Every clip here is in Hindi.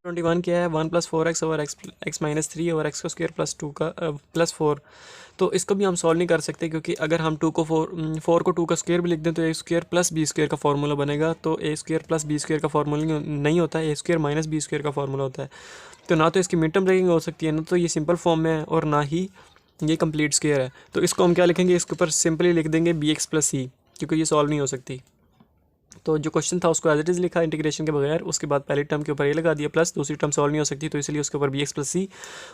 21 क्या है, 1 + 4x over x minus 3 over x का स्क्वायर प्लस 2 का प्लस 4। तो इसको भी हम सॉल्व नहीं कर सकते, क्योंकि अगर हम 2 को 4 को 2 का स्क्वायर भी लिख दें तो ए स्क्वायर प्लस बी स्क्वायर का फार्मूला बनेगा। तो ए स्क्वायर प्लस बी स्क्वायर का फार्मूला नहीं होता है, ए स्क्वायर माइनस बी स्क्वायर का फार्मूला होता है। तो ना तो इसकी मिड टर्म ब्रेकिंग हो सकती है, ना तो ये सिंपल फॉर्म में है, और ना ही ये कंप्लीट स्क्वायर है। तो इसको हम क्या लिखेंगे, इसके ऊपर सिंपली लिख देंगे बी एक्स प्लस सी, क्योंकि ये सॉल्व नहीं हो सकती। तो जो क्वेश्चन था उसको एज इट इज़ लिखा इंटीग्रेशन के बगैर, उसके बाद पहली टर्म के ऊपर ये लगा दिया प्लस, दूसरी टर्म सॉल्व नहीं हो सकती तो इसलिए उसके ऊपर बी एक्स प्लस सी।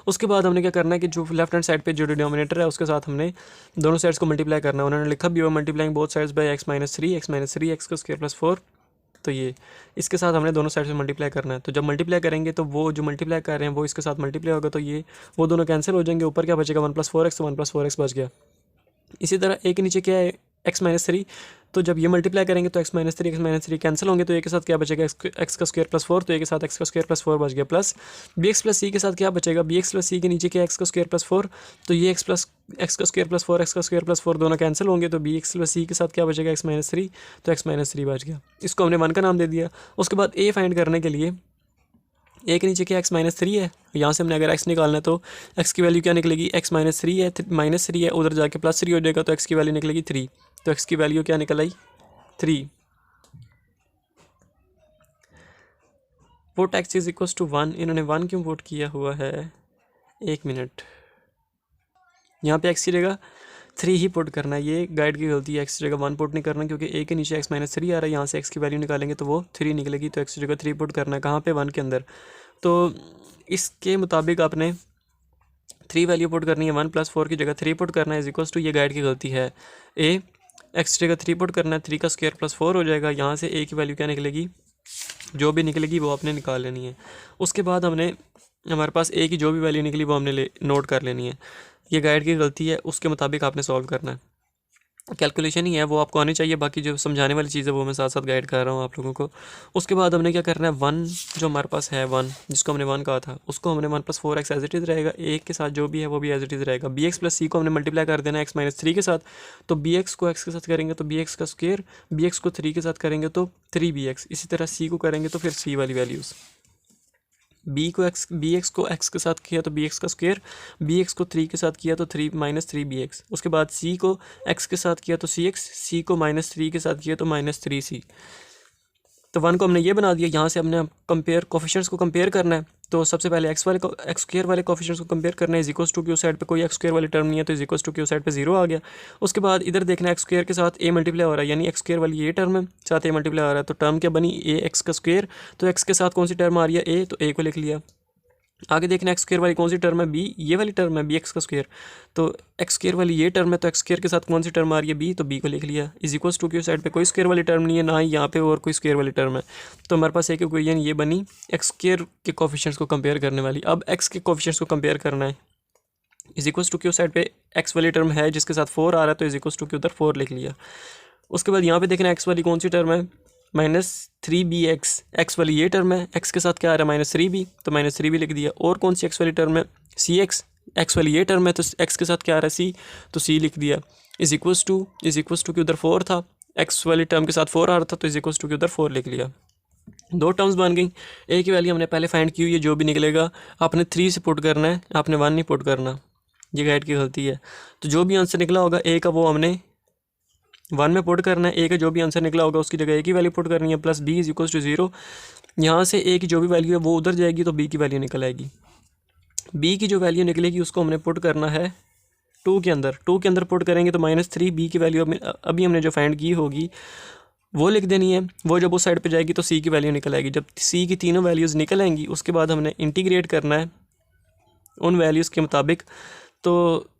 उसके बाद हमने क्या करना है कि जो लेफ्ट हैंड साइड पे जो डिनोमिनेटर है उसके साथ हमने दोनों साइड्स को मल्टीप्लाई करना है। उन्होंने लिखा भी हुआ multiplying both sides by x minus 3 x का स्क्वायर प्लस 4। तो ये इसके साथ हमने दोनों साइड से मल्टीप्लाई करना है। तो जब मल्टीप्लाई करेंगे तो वो जो मल्टीप्लाई कर रहे हैं वो इसके साथ मल्टीप्लाई होगा, तो ये वो दोनों कैंसिल हो जाएंगे। ऊपर क्या बचेगा 1 + 4x, तो 1 + 4x बच गया। इसी तरह एक नीचे क्या है x माइनस 3, तो जब ये मल्टीप्लाई करेंगे तो x माइनस 3 कैंसिल होंगे, तो एक के साथ क्या बचेगा x का स्क्वायर प्लस 4, तो एक के साथ x का स्क्वायर प्लस 4 बच गया, प्लस bx प्लस सी के साथ क्या बचेगा, bx प्लस सी के नीचे क्या x का स्क्वायर प्लस 4, तो ये x का स्क्वायर प्लस 4 x का स्क्वायर प्लस 4 दोनों कैंसिल होंगे, तो bx प्लस सी के साथ क्या बचेगा x माइनस 3, तो x माइनस 3 बच गया। इसको हमने 1 का नाम दे दिया। उसके बाद a फाइंड करने के लिए ए के नीचे क्या x माइनस 3 है, यहाँ से हमने अगर x निकालना है तो x की वैल्यू क्या निकलेगी, x माइनस 3 है, माइनस 3 है, उधर जाके प्लस 3 हो जाएगा, तो x की वैल्यू निकलेगी 3। तो x की वैल्यू क्या निकल आई 3। Put x is equal to 1। इन्होंने 1 क्यों पुट किया हुआ है, 1 मिनट। यहाँ पे x की जगह 3 ही पुट करना है, ये गाइड की गलती है। x की जगह 1 पुट नहीं करना, क्योंकि a के नीचे x माइनस 3 आ रहा है, यहाँ से x की वैल्यू निकालेंगे तो वो 3 निकलेगी। तो x की जगह 3 पुट करना है, कहाँ पे 1 के अंदर। तो इसके मुताबिक आपने 3 वैल्यू पुट करनी है, 1 + 4 की जगह 3 पुट करना है, इज इक्वल्स टू, ये गाइड की गलती है। a x की जगह 3 पुट करना है, 3 का स्क्वायर प्लस 4 हो जाएगा। यहाँ से a की वैल्यू क्या निकलेगी, जो भी निकलेगी वो आपने निकाल लेनी है। उसके बाद हमारे पास a की जो भी वैल्यू निकली वो हमने नोट कर लेनी है। ये गाइड की गलती है, उसके मुताबिक आपने सॉल्व करना है। कैलकुलेशन ही है, वो आपको आनी चाहिए, बाकी जो समझाने वाली चीज़ है वो मैं साथ साथ गाइड कर रहा हूँ आप लोगों को। उसके बाद हमने क्या करना है, 1 जो हमारे पास है 1, जिसको हमने 1 कहा था, उसको हमने 1 + 4x एज इट इज़ रहेगा, एक के साथ जो भी है वो भी एज इट इज़ रहेगा। bx प्लस सी को हमने मल्टीप्लाई कर देना है x माइनस 3 के साथ, तो bx को x के साथ करेंगे तो bx का स्क्वायर, bx को 3 के साथ करेंगे तो 3bx, इसी तरह c को करेंगे तो फिर c वाली वैल्यूज़। bx को x के साथ किया तो bx का स्क्वायर, bx को 3 के साथ किया तो 3 माइनस 3bx। उसके बाद c को x के साथ किया तो cx, c को -3 के साथ किया तो -3c। तो 1 को हमने ये बना दिया। यहाँ से हमने कंपेयर कोफिशिएंट्स को कंपेयर करना है, तो सबसे पहले x स्क्वायर वाले कोफिशिएंट्स को कंपेयर करना है। इज इक्वल्स टू क्यू साइड पे कोई x स्क्वायर वाली टर्म नहीं है, तो इज इक्वल्स टू क्यू साइड पे 0 आ गया। उसके बाद इधर देखना है x स्क्वायर के साथ a मल्टीप्लाई हो रहा है, यानी x स्क्वायर वाली ये टर्म है, साथ a मल्टीप्लाई हो रहा है, तो टर्म क्या बनी ax का स्क्वायर। तो x के साथ कौन सी टर्म आ रही है a, तो a को लिख लिया। आगे देखना x स्क्वायर वाली कौन सी टर्म है, b, ये वाली टर्म है bx का स्क्वायर, तो x स्क्वायर वाली ये टर्म है, तो x स्क्वायर के साथ कौन सी टर्म आ रही है b, तो b को लिख लिया। इज इक्वल्स टू क्यू साइड पे कोई स्क्वायर वाली टर्म नहीं है, ना ही यहाँ पे और कोई स्क्वायर वाली टर्म है, तो हमारे पास एक इक्वेशन ये बनी x स्क्वायर के कोफिशिएंट्स को कंपेयर करने वाली। अब x के कोफिशिएंट्स को कंपेयर करना है, इज इक्वल्स टू क्यू साइड पे x वाली टर्म है जिसके साथ 4 आ रहा है, तो इज इक्वल्स टू क्यू उधर 4 लिख लिया। उसके बाद यहाँ पे देखना x वाली कौन सी टर्म है, -3bx, x वाली ये टर्म है, x के साथ क्या आ रहा है -3b, तो -3b लिख दिया। और कौन सी x वाली टर्म है, cx, x वाली ये टर्म है, तो x के साथ क्या आ रहा है c, तो c लिख दिया। इज इक्वल्स टू कि उधर 4 था, x वाली टर्म के साथ 4 आ रहा था, तो इज इक्वल्स टू कि उधर 4 लिख लिया। दो टर्म्स बन गई। a की वैल्यू हमने पहले फाइंड की हुई है, जो भी निकलेगा आपने 3 से पुट करना है, आपने 1 नहीं पुट करना, ये गाइड की गलती है। तो जो भी आंसर निकला होगा a का वो हमने 1 में पुट करना है, a का जो भी आंसर निकला होगा उसकी जगह a की वैल्यू पुट करनी है, plus b is equals to 0। यहाँ से a की जो भी वैल्यू है वो उधर जाएगी, तो b की वैल्यू निकल आएगी। b की जो वैल्यू निकलेगी उसको हमने पुट करना है 2 के अंदर, 2 के अंदर पुट करेंगे तो -3 b की वैल्यू अभी हमने जो फाइंड की होगी वो लिख देनी है। वो जब उस साइड पे जाएगी तो c की वैल्यू निकल आएगी। जब c की तीनों वैल्यूज़ निकल आएंगी उसके बाद हमने इंटीग्रेट करना है उन वैल्यूज़ के मुताबिक, तो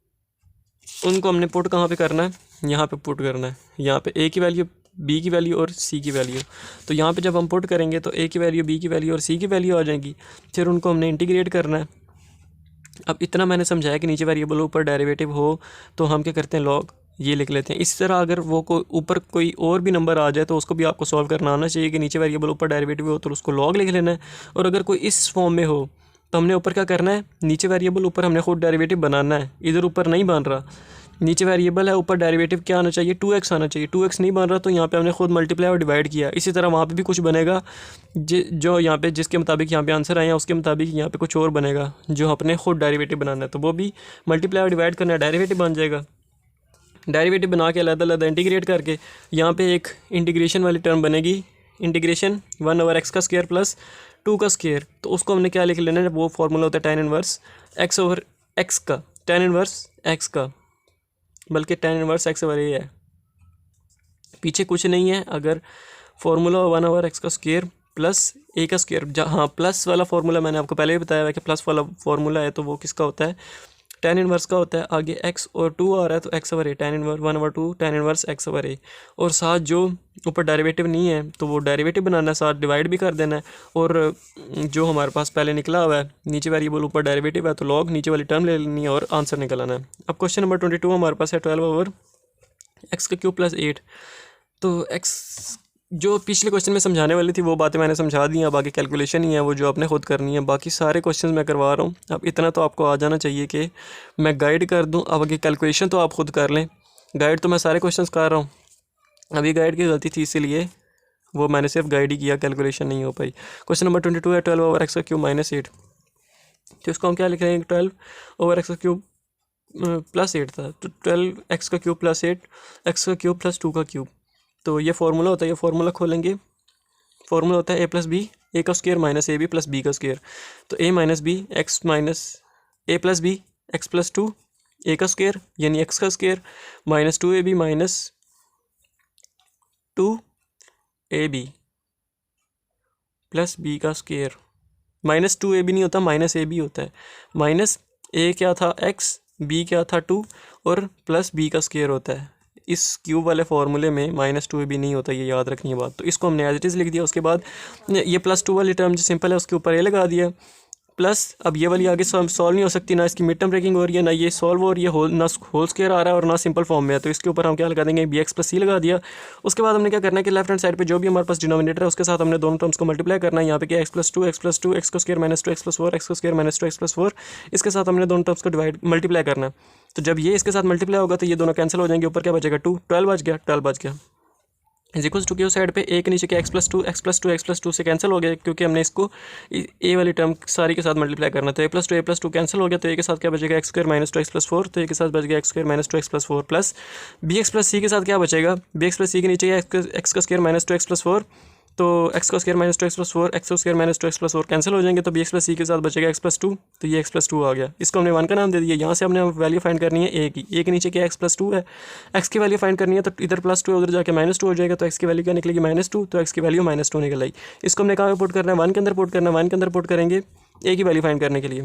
उनको हमने पुट कहाँ पे करना है, यहाँ पे पुट करना है। यहाँ पे a की वैल्यू, b की वैल्यू और c की वैल्यू, तो यहाँ पे जब हम पुट करेंगे तो a की वैल्यू, b की वैल्यू और c की वैल्यू आ जाएंगी। फिर उनको हमने इंटीग्रेट करना है। अब इतना मैंने समझाया कि नीचे वेरिएबल ऊपर डेरिवेटिव हो तो हम क्या करते हैं, लॉग ये लिख लेते हैं। इस तरह अगर वो ऊपर कोई और भी नंबर आ जाए तो उसको भी आपको सॉल्व करना आना चाहिए कि नीचे वेरिएबल ऊपर डेरिवेटिव हो तो उसको लॉग लिख लेना है। और अगर कोई इस फॉर्म में हो तो हमने ऊपर क्या करना है, नीचे वेरिएबल ऊपर हमने खुद डेरिवेटिव बनाना है, इधर ऊपर नहीं बन रहा। नीचे वेरिएबल है, ऊपर डेरिवेटिव क्या आना चाहिए, 2x आना चाहिए। 2x नहीं बन रहा तो यहाँ पे हमने खुद मल्टीप्लाई और डिवाइड किया। इसी तरह वहाँ पे भी कुछ बनेगा जो यहाँ पे जिसके मुताबिक यहाँ पे आंसर आए हैं उसके मुताबिक यहाँ पे कुछ और बनेगा जो अपने खुद डेरिवेटिव बनाना है, तो वो भी मल्टीप्लाई और डिवाइड करना है, डेरिवेटिव बन जाएगा। डेरिवेटिव बना के अलग-अलग इंटीग्रेट करके यहाँ पे एक इंटीग्रेशन वाली टर्म बनेगी, इंटीग्रेशन 1/x का स्क्वायर प्लस 2 का स्क्वायर। तो उसको हमने क्या लिख लेना है, वो फार्मूला होता है tan इनवर्स x/x का, tan इनवर्स x का, बल्कि tan इनवर्स x/a है, पीछे कुछ नहीं है। अगर फार्मूला 1/x का स्क्वायर प्लस a का स्क्वायर, जहाँ प्लस वाला फार्मूला मैंने आपको पहले भी बताया है कि प्लस वाला फार्मूला है तो वो किसका होता है, tan इनवर्स का होता है। आगे x और 2 आ रहा है तो x/a, tan inverse 1/2 tan inverse x/a। और साथ जो ऊपर डेरिवेटिव नहीं है तो वो डेरिवेटिव बनाना है, साथ डिवाइड भी कर देना है। और जो हमारे पास पहले निकला हुआ है नीचे वेरिएबल ऊपर डेरिवेटिव है तो लॉग नीचे वाली टर्म ले लेनी है और आंसर निकलना है। अब क्वेश्चन नंबर 22 हमारे पास है 12/x³ + 8। तो x जो पिछले क्वेश्चन में समझाने वाली थी वो बातें मैंने समझा दी हैं, अब आगे कैलकुलेशन ही है वो जो आपने खुद करनी है। बाकी सारे क्वेश्चंस मैं करवा रहा हूँ। अब इतना तो आपको आ जाना चाहिए कि मैं गाइड कर दूँ, अब आगे कैलकुलेशन तो आप खुद कर लें। गाइड तो मैं सारे क्वेश्चंस कर रहा हूँ, अभी गाइड की गलती थी इसीलिए वो मैंने सिर्फ गाइड ही किया, कैलकुलेशन नहीं हो पाई। क्वेश्चन नंबर 22 है 12/x³ - 8। तो इसको हम क्या लिख रहे हैं, 12/x³ + 8 था तो 12x³ + 8 x³ + 2 का क्यूब। तो ये फार्मूला होता है, ये फार्मूला खोलेंगे, फार्मूला होता है a + b a का स्क्वायर माइनस ab + b का स्क्वायर। तो a - b x - a + b x + 2 a का स्क्वायर यानी x का square minus 2ab minus 2ab plus b का स्क्वायर। माइनस 2ab नहीं होता, माइनस ab होता है। माइनस a क्या था x, b क्या था 2 और प्लस b का स्क्वायर होता है। इस क्यूब वाले फार्मूले में माइनस 2ab नहीं होता, ये याद रखनी है बात। तो इसको हमने एज इट इज़ लिख दिया। उसके बाद ये +2 वाली टर्म जो सिंपल है उसके ऊपर a लगा दिया प्लस। अब ये वाली आगे सॉल्व नहीं हो सकती, ना इसकी मिड टर्म ब्रेकिंग हो रही है, ना ये सॉल्व हो रही है, ना होल स्क्वायर आ रहा है और ना सिंपल फॉर्म में है। तो इसके ऊपर हम क्या लगा देंगे, bx + c लगा दिया। उसके बाद हमने क्या करना है कि लेफ्ट हैंड साइड पे जो भी हमारे पास डिनोमिनेटर है उसके साथ हमने दोनों टर्म्स को मल्टीप्लाई करना है। यहाँ पे क्या x + 2 x + 2 x² - 2 x + 4 x² - 2 x + 4, इसके साथ हमने दोनों टर्म्स को मल्टीप्लाई करना है। तो जब ये इसके साथ मल्टीप्लाई होगा तो ये दोनों कैंसिल हो जाएंगे, ऊपर क्या बचेगा 2, 12 बच गया, 12 बच गया। इक्वल्स टू की साइड पे एक नीचे के x + 2 x + 2 x + 2 से कैंसिल हो गया क्योंकि हमने इसको a वाली टर्म सारी के साथ मल्टीप्लाई करना। तो a + 2 कैंसिल हो गया तो a के साथ क्या बचेगा x² - 2 x + 4, तो a के साथ बच गया x² - 2 x + 4 plus bx + c के साथ क्या बचेगा, bx + c के नीचे x² - 2 x + 4, तो x² - 2 x + 4 x² - 2 x + 4 cancel हो जाएंगे तो bx + c के साथ बचेगा x + 2, तो ये x + 2 आ गया। इसको हमने 1 का नाम दे दिया। यहाँ से हमने वैल्यू फाइंड करनी है a की, a के नीचे क्या x + 2 है, x की वैल्यू फाइंड करनी है तो इधर +2 है उधर जाके -2 हो जाएगा, तो x की वैल्यू क्या निकलेगी -2, तो x की वैल्यू -2 निकल आई। इसको हमने कहाँ पे पुट करना है, 1 के अंदर पुट करना है। 1 के अंदर पुट करेंगे a की वैल्यू फाइंड करने के लिए,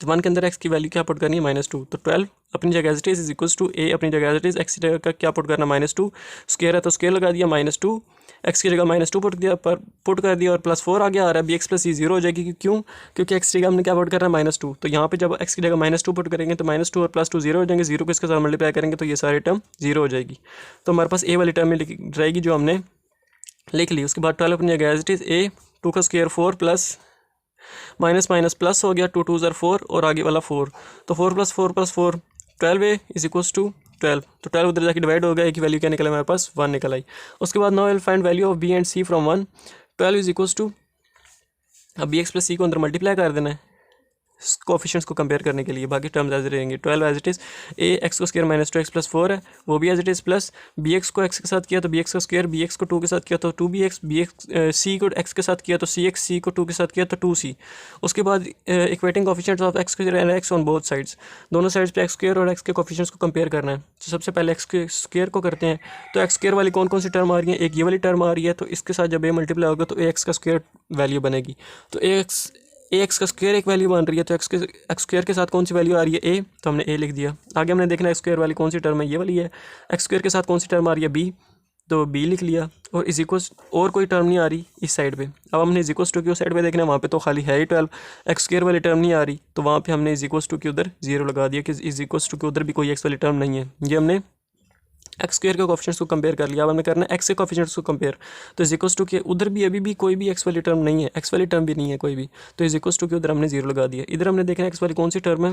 तो 1 के अंदर x की वैल्यू क्या पुट करनी है -2, तो 12 अपनी जगह as it is equals to a अपनी जगह एज इट इज़, x की जगह का क्या पुट करना -2, स्क्वायर है तो स्क्वायर लगा दिया, -2 x की जगह -2 पुट कर दिया और +4 आगे आ रहा है, bx + c 0 हो जाएगी। क्यों, क्योंकि x की जगह हमने क्या पुट करना है -2, तो यहाँ पे जब x की जगह -2 पुट करेंगे तो -2 और +2 0 हो जाएंगे, 0 को इसके साथ मल्टीप्लाई करेंगे तो ये सारी टर्म 0 हो जाएगी। तो हमारे पास a वाली टर्म में रहेगी जो हमने लिख ली। उसके बाद 12 अपनी जगह एज इट इज़, a 2 का square 4 plus minus minus plus हो गया, 2 2 ज़र 4 और आगे वाला 4, तो 4 + 4 + 4 12a इज इक्वल्स टू 12, तो 12 उधर जाके डिवाइड हो गया, एक की वैल्यू क्या निकला हमारे पास 1 निकल आई। उसके बाद now will find value of b and c from 1, 12 is equals to, अब bx + c को अंदर मल्टीप्लाई कर देना है कोफिशिएंट्स को कंपेयर करने के लिए, बाकी टर्म्स एज रहेंगे। 12 as it is, a x को स्क्वायर -2 x + 4 है वो भी as it is, plus bx को x के साथ किया तो bx का स्क्वायर, bx को 2 के साथ किया तो 2bx, c को x के साथ किया तो cx, c को 2 के साथ किया तो 2c। उसके बाद equating coefficients of x square and x on both sides, दोनों साइड्स पे x स्क्वायर और x के कोफिशिएंट्स को कंपेयर करना है। तो सबसे पहले x के स्क्वायर को करते हैं, तो x स्क्वायर वाली कौन कौन सी टर्म आ रही है, एक ये वाली टर्म आ रही है, तो इसके साथ जब a मल्टीप्लाई होगा तो ax का स्क्वायर वैल्यू बनेगी, तो ax का स्क्वायर एक वैल्यू बन रही है, तो x स्क्वायर के साथ कौन सी वैल्यू आ रही है a, तो हमने a लिख दिया। आगे हमने देखना है x स्क्वायर वाली कौन सी टर्म है, ये वाली है। x स्क्वायर के साथ कौन सी टर्म आ रही है b, तो b लिख लिया, और इज इक्वल्स और कोई टर्म नहीं आ रही इस साइड पे। अब हमने इज इक्वल्स टू की उस साइड पे देखना है, वहाँ पे तो खाली है ही 12, x स्क्वायर वाली टर्म नहीं आ रही, तो वहाँ पे हमने इज इक्वल्स टू के उधर 0 लगा दिया कि इज इक्वल्स टू के उधर भी कोई x वाली टर्म नहीं है। ये हमने एक्स स्क्वायर के कोफिशिएंट्स को कंपेयर कर लिया। अब हमें करना है एक्स के कोफिशिएंट्स को कंपेयर, तो इज इक्वल्स टू के उधर भी अभी भी कोई भी एक्स वाली टर्म नहीं है, एक्स वाली टर्म भी नहीं है कोई भी, तो इज इक्वल्स टू के उधर हमने 0 लगा दिया। इधर हमने देखना है एक्स वाली कौन सी टर्म है,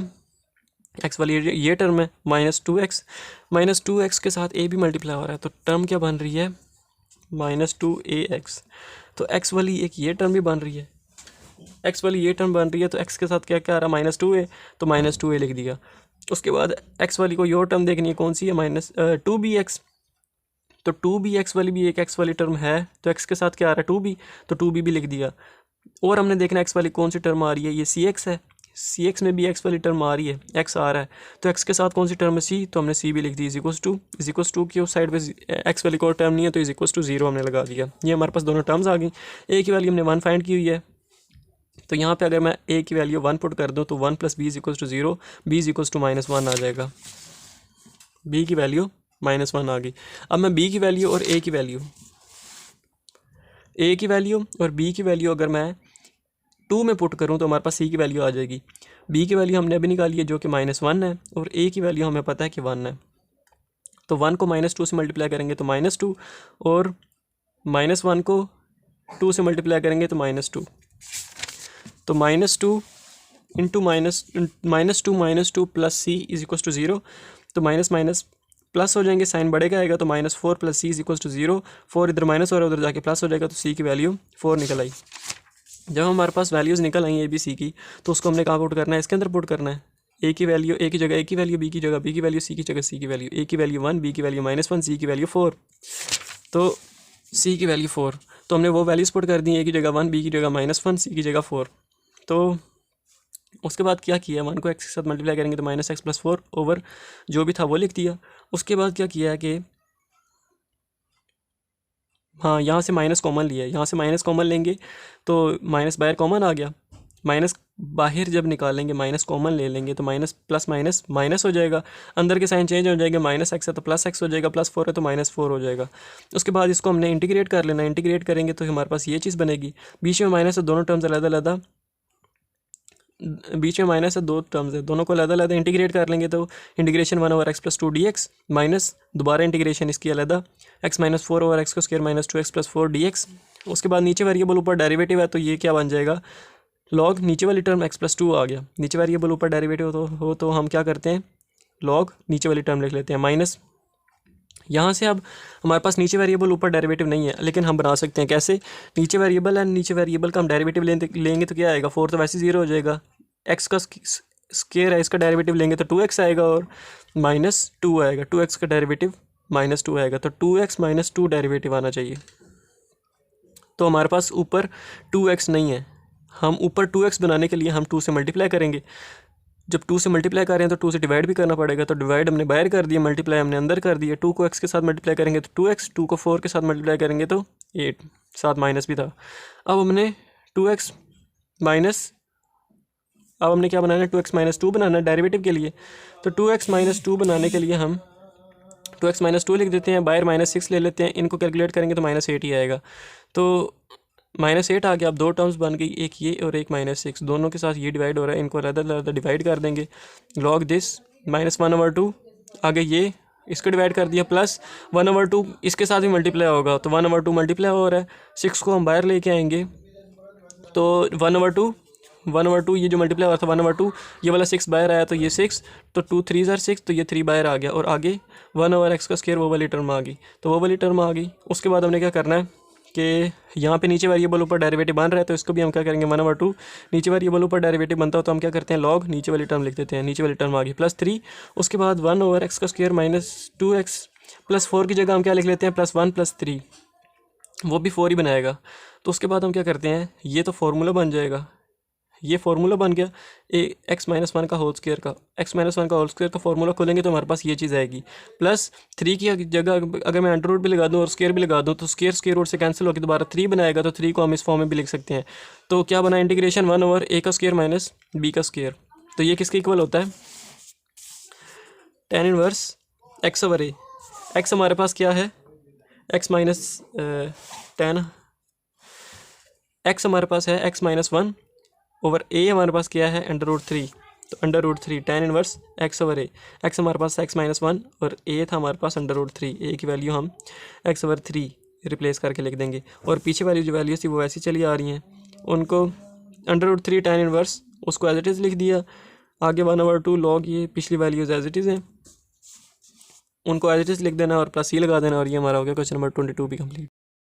एक्स वाली ये टर्म है -2x के साथ ए भी मल्टीप्लाई हो रहा है, तो टर्म क्या बन रही है -2ax। तो एक्स वाली एक ये टर्म भी बन रही है, एक्स वाली ये टर्म बन रही है, तो एक्स के साथ क्या क्या आ रहा है -2a, तो -2a लिख दिया। उसके बाद एक्स वाली को ये टर्म देखनी है, कौन सी है -2bx, तो 2bx वाली भी एक एक्स वाली टर्म है, तो एक्स के साथ क्या आ रहा है 2b, तो 2b भी लिख दिया। और हमने देखना एक्स वाली कौन सी टर्म आ रही है, ये cx है, cx में भी एक्स वाली टर्म आ रही है, एक्स आ रहा है, तो एक्स के साथ कौन सी टर्म है c, तो हमने c भी लिख दी इज टू की उस साइड पे एक्स वाली कोई टर्म नहीं है, तो इज इक्वल टू 0 हमने लगा दिया। ये हमारे पास दोनों टर्म्स आ गई। ए की वैल्यू हमने 1 फाइंड की हुई है, तो यहाँ पे अगर मैं a की वैल्यू 1 पुट कर दूँ तो 1 + b is equal to 0, b is equal to -1 आ जाएगा। b की वैल्यू -1 आ गई। अब मैं b की वैल्यू और a की वैल्यू और b की वैल्यू अगर मैं 2 में पुट करूँ तो हमारे पास c की वैल्यू आ जाएगी। b की वैल्यू हमने अभी निकाली है जो कि -1 है, और a की वैल्यू हमें पता है कि 1 है। तो 1 को -2 से मल्टीप्लाई करेंगे तो -2, और -1 को 2 से मल्टीप्लाई करेंगे तो -2, तो -2 into -2 plus c is equal to 0, तो माइनस माइनस प्लस हो जाएंगे, साइन बढ़ेगा आएगा, तो -4 + c इज इक्वल टू 0, 4 इधर माइनस हो रहा है उधर जाके प्लस हो जाएगा, तो c की वैल्यू 4 निकल आई। जब हमारे पास वैल्यूज़ निकल आई ए बी सी की, तो उसको हमने कहाँ पुट करना है, इसके अंदर पुट करना है। ए की वैल्यू ए की जगह ए की वैल्यू, बी की जगह बी की वैल्यू, सी की जगह सी की वैल्यू। ए की वैल्यू 1, बी की वैल्यू -1, सी की वैल्यू 4, तो सी की वैल्यू 4, तो हमने वो वैल्यूज़ पुट कर दी, ए की जगह 1, बी की जगह -1, सी की जगह 4। तो उसके बाद क्या किया, 1 को एक्स के साथ मल्टीप्लाई करेंगे तो -x + 4 ओवर जो भी था वो लिख दिया। उसके बाद क्या किया है कि हाँ, यहाँ से माइनस कॉमन लिया है, यहाँ से माइनस कॉमन लेंगे तो माइनस बाहर कॉमन आ गया, माइनस बाहर जब निकालेंगे माइनस कॉमन ले लेंगे तो माइनस प्लस माइनस माइनस हो जाएगा, अंदर के साइन चेंज हो जाएंगे, -x है तो +x हो जाएगा, +4 है तो -4 हो जाएगा। उसके बाद इसको हमने इंटीग्रेट कर लेना, इंटीग्रेट करेंगे तो हमारे पास ये चीज़ बनेगी, बीच में माइनस है, दोनों टर्म्स अलग-अलग, बीच में माइनस है, दो टर्म्स है, दोनों को अलग-अलग इंटीग्रेट कर लेंगे तो इंटीग्रेशन 1/x + 2dx माइनस दोबारा इंटीग्रेशन इसकी अलग, x - 4/x² - 2x + 4 dx। उसके बाद नीचे वेरिएबल ऊपर डेरिवेटिव है, तो ये क्या बन जाएगा, लॉग नीचे वाली टर्म x + 2 आ गया, नीचे वेरिएबल ऊपर डेरिवेटिव हो तो हम क्या करते हैं, लॉग नीचे वाली टर्म लिख लेते हैं माइनस। यहाँ से अब हमारे पास नीचे वेरिएबल ऊपर डेरिवेटिव नहीं है, लेकिन हम बना सकते हैं कैसे, नीचे वेरिएबल है, नीचे वेरिएबल का हम डेरिवेटिव लेंगे तो क्या आएगा, 4 तो वैसे 0 हो जाएगा, एक्स का स्क्वायर है, इसका डेरिवेटिव लेंगे तो 2x आएगा और -2 आएगा, 2x का डेरिवेटिव -2 आएगा, तो 2x - 2 डेरिवेटिव आना चाहिए। तो हमारे पास ऊपर 2x नहीं है, हम ऊपर 2x बनाने के लिए हम 2 से मल्टीप्लाई करेंगे, जब 2 से मल्टीप्लाई कर रहे हैं तो 2 से डिवाइड भी करना पड़ेगा, तो डिवाइड हमने बाहर कर दिया, मल्टीप्लाई हमने अंदर कर दिया। 2 को x के साथ मल्टीप्लाई करेंगे तो 2x, 2 को 4 के साथ मल्टीप्लाई करेंगे तो 8, साथ माइनस भी था। अब हमने 2x माइनस, अब हमने क्या बनाना है, 2x - 2 बनाना है डेरिवेटिव के लिए, तो 2x - 2 बनाने के लिए हम 2x - 2 लिख देते हैं, बाहर -6 ले लेते हैं, इनको कैलकुलेट करेंगे तो -8 ही आएगा, तो -8 आ गया। अब दो टर्म्स बन गई, एक ये और एक -6, दोनों के साथ ये डिवाइड हो रहा है, इनको अलग डिवाइड कर देंगे, लॉग दिस -1/2 आगे ये इसको डिवाइड कर दिया, प्लस 1/2 इसके साथ भी मल्टीप्लाई होगा, तो 1/2 मल्टीप्लाई हो रहा है, 6 को हम बाहर लेके आएंगे तो 1/2 ये जो मल्टीप्लाई हो रहा था 1/2, ये वाला 6 बाहर आया तो ये 6, तो 2 3 = 6, तो ये 3 बाहर आ गया, और आगे 1/x² वो वाली टर्म आ गई, तो वो वाली टर्म आ गई। उसके बाद हमने क्या करना है कि यहाँ पे नीचे वेरिएबल ऊपर डेरिवेटिव बन रहा है, तो इसको भी हम क्या करेंगे 1/2, नीचे वेरिएबल ऊपर डेरिवेटिव बनता हो तो हम क्या करते हैं, लॉग नीचे वाली टर्म लिख देते हैं, नीचे वाली टर्म आ गई +3, उसके बाद 1/x² - 2x + 4 की जगह हम क्या लिख लेते हैं, +1 + 3, वो भी 4 ही बनाएगा। तो उसके बाद हम क्या करते हैं, ये तो फार्मूला बन जाएगा, ये फार्मूला बन गया x - 1 का होल स्क्वायर का, x - 1 का होल स्क्वायर का फार्मूला खोलेंगे तो हमारे पास ये चीज़ आएगी, +3 की जगह अगर मैं अंडर रूट भी लगा दूँ और स्क्वायर भी लगा दूँ तो स्क्वायर रूट से कैंसिल होकर दोबारा 3 बनाएगा, तो 3 को हम इस फॉर्म में भी लिख सकते हैं। तो क्या बना, इंटीग्रेशन 1/a² - b², तो ये किसके इक्वल होता है, tan 1 x/a। x हमारे पास क्या है, x tan x हमारे पास है x - 1 ओवर a हमारे पास क्या है, √3, तो √3 tan 1 x/a, x हमारे पास x - 1 और a था हमारे पास √3, a की वैल्यू हम x/3 रिप्लेस करके लिख देंगे, और पीछे वाली जो वैल्यूज थी वो ऐसी चली आ रही हैं, उनको √3 tan 1 उसको एज इट इज़ लिख दिया, आगे 1/2 लॉग ये पिछली वैल्यूज एज इट इज़ हैं, उनको एज इट इज़ लिख देना और प्लस सी लगा देना, और ये हमारा हो गया क्वेश्चन नंबर 22 भी कंप्लीट।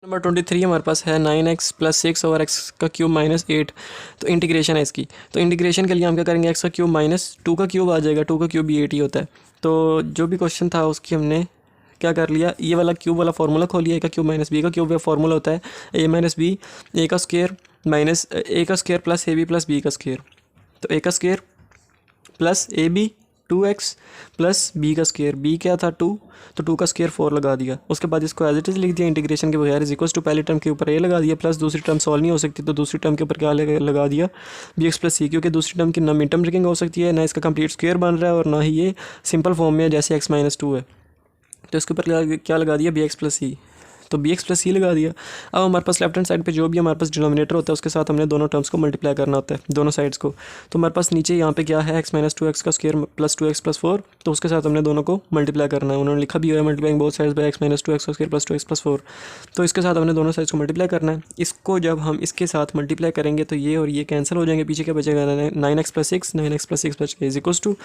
नंबर 23 हमारे पास है 9x + 6 ओवर x का क्यूब -8। तो इंटीग्रेशन है इसकी। तो इंटीग्रेशन के लिए हम क्या करेंगे, x का क्यूब -2 का क्यूब आ जाएगा, 2 का क्यूब भी 8 ही होता है। तो जो भी क्वेश्चन था उसकी हमने क्या कर लिया, ये वाला क्यूब वाला फार्मूला खोल लिया, a का क्यूब माइनस b का क्यूब फार्मूला होता है a माइनस बी, a का स्क्वायर माइनस a का square plus ab plus b का स्क्वायर। तो a का square plus ab 2x plus b का स्क्वायर, b क्या था 2, तो 2 का स्क्वायर 4 लगा दिया। उसके बाद इसको एज इट इज़ लिख दिया इंटीग्रेशन के बगैर, इज इक्वल्स टू पहले टर्म के ऊपर a लगा दिया, प्लस दूसरी टर्म सॉल्व नहीं हो सकती तो दूसरी टर्म के ऊपर क्या लगा दिया bx प्लस c, क्योंकि दूसरी टर्म की ना मिड टर्म ब्रेकिंग हो सकती है, ना इसका कंप्लीट स्क्वायर बन रहा है, और ना ही ये सिंपल फॉर्म में है जैसे x - 2 है। तो इसके ऊपर क्या लगा दिया, bx प्लस सी। तो bx प्लस सी लगा दिया। अब हमारे पास लेफ्ट हैंड साइड पे जो भी हमारे पास डिनोमिनेटर होता है उसके साथ हमने दोनों टर्म्स को मल्टीप्लाई करना होता है, दोनों साइड्स को। तो हमारे पास नीचे यहाँ पे क्या है, x - 2x का स्क्वायर प्लस 2x प्लस 4, तो उसके साथ हमने दोनों को मल्टीप्लाई करना है। उन्होंने लिखा भी है multiplying both sides by x - 2x का स्क्वायर प्लस 2x प्लस 4। तो इसके साथ हमने दोनों साइड्स को मल्टीप्लाई करना है। इसको जब हम इसके साथ मल्टीप्लाई करेंगे तो ये और ये कैंसिल हो जाएंगे, पीछे क्या बचेगा 9x प्लस 6, 9x प्लस 6 बच गया इज इक्वल्स टू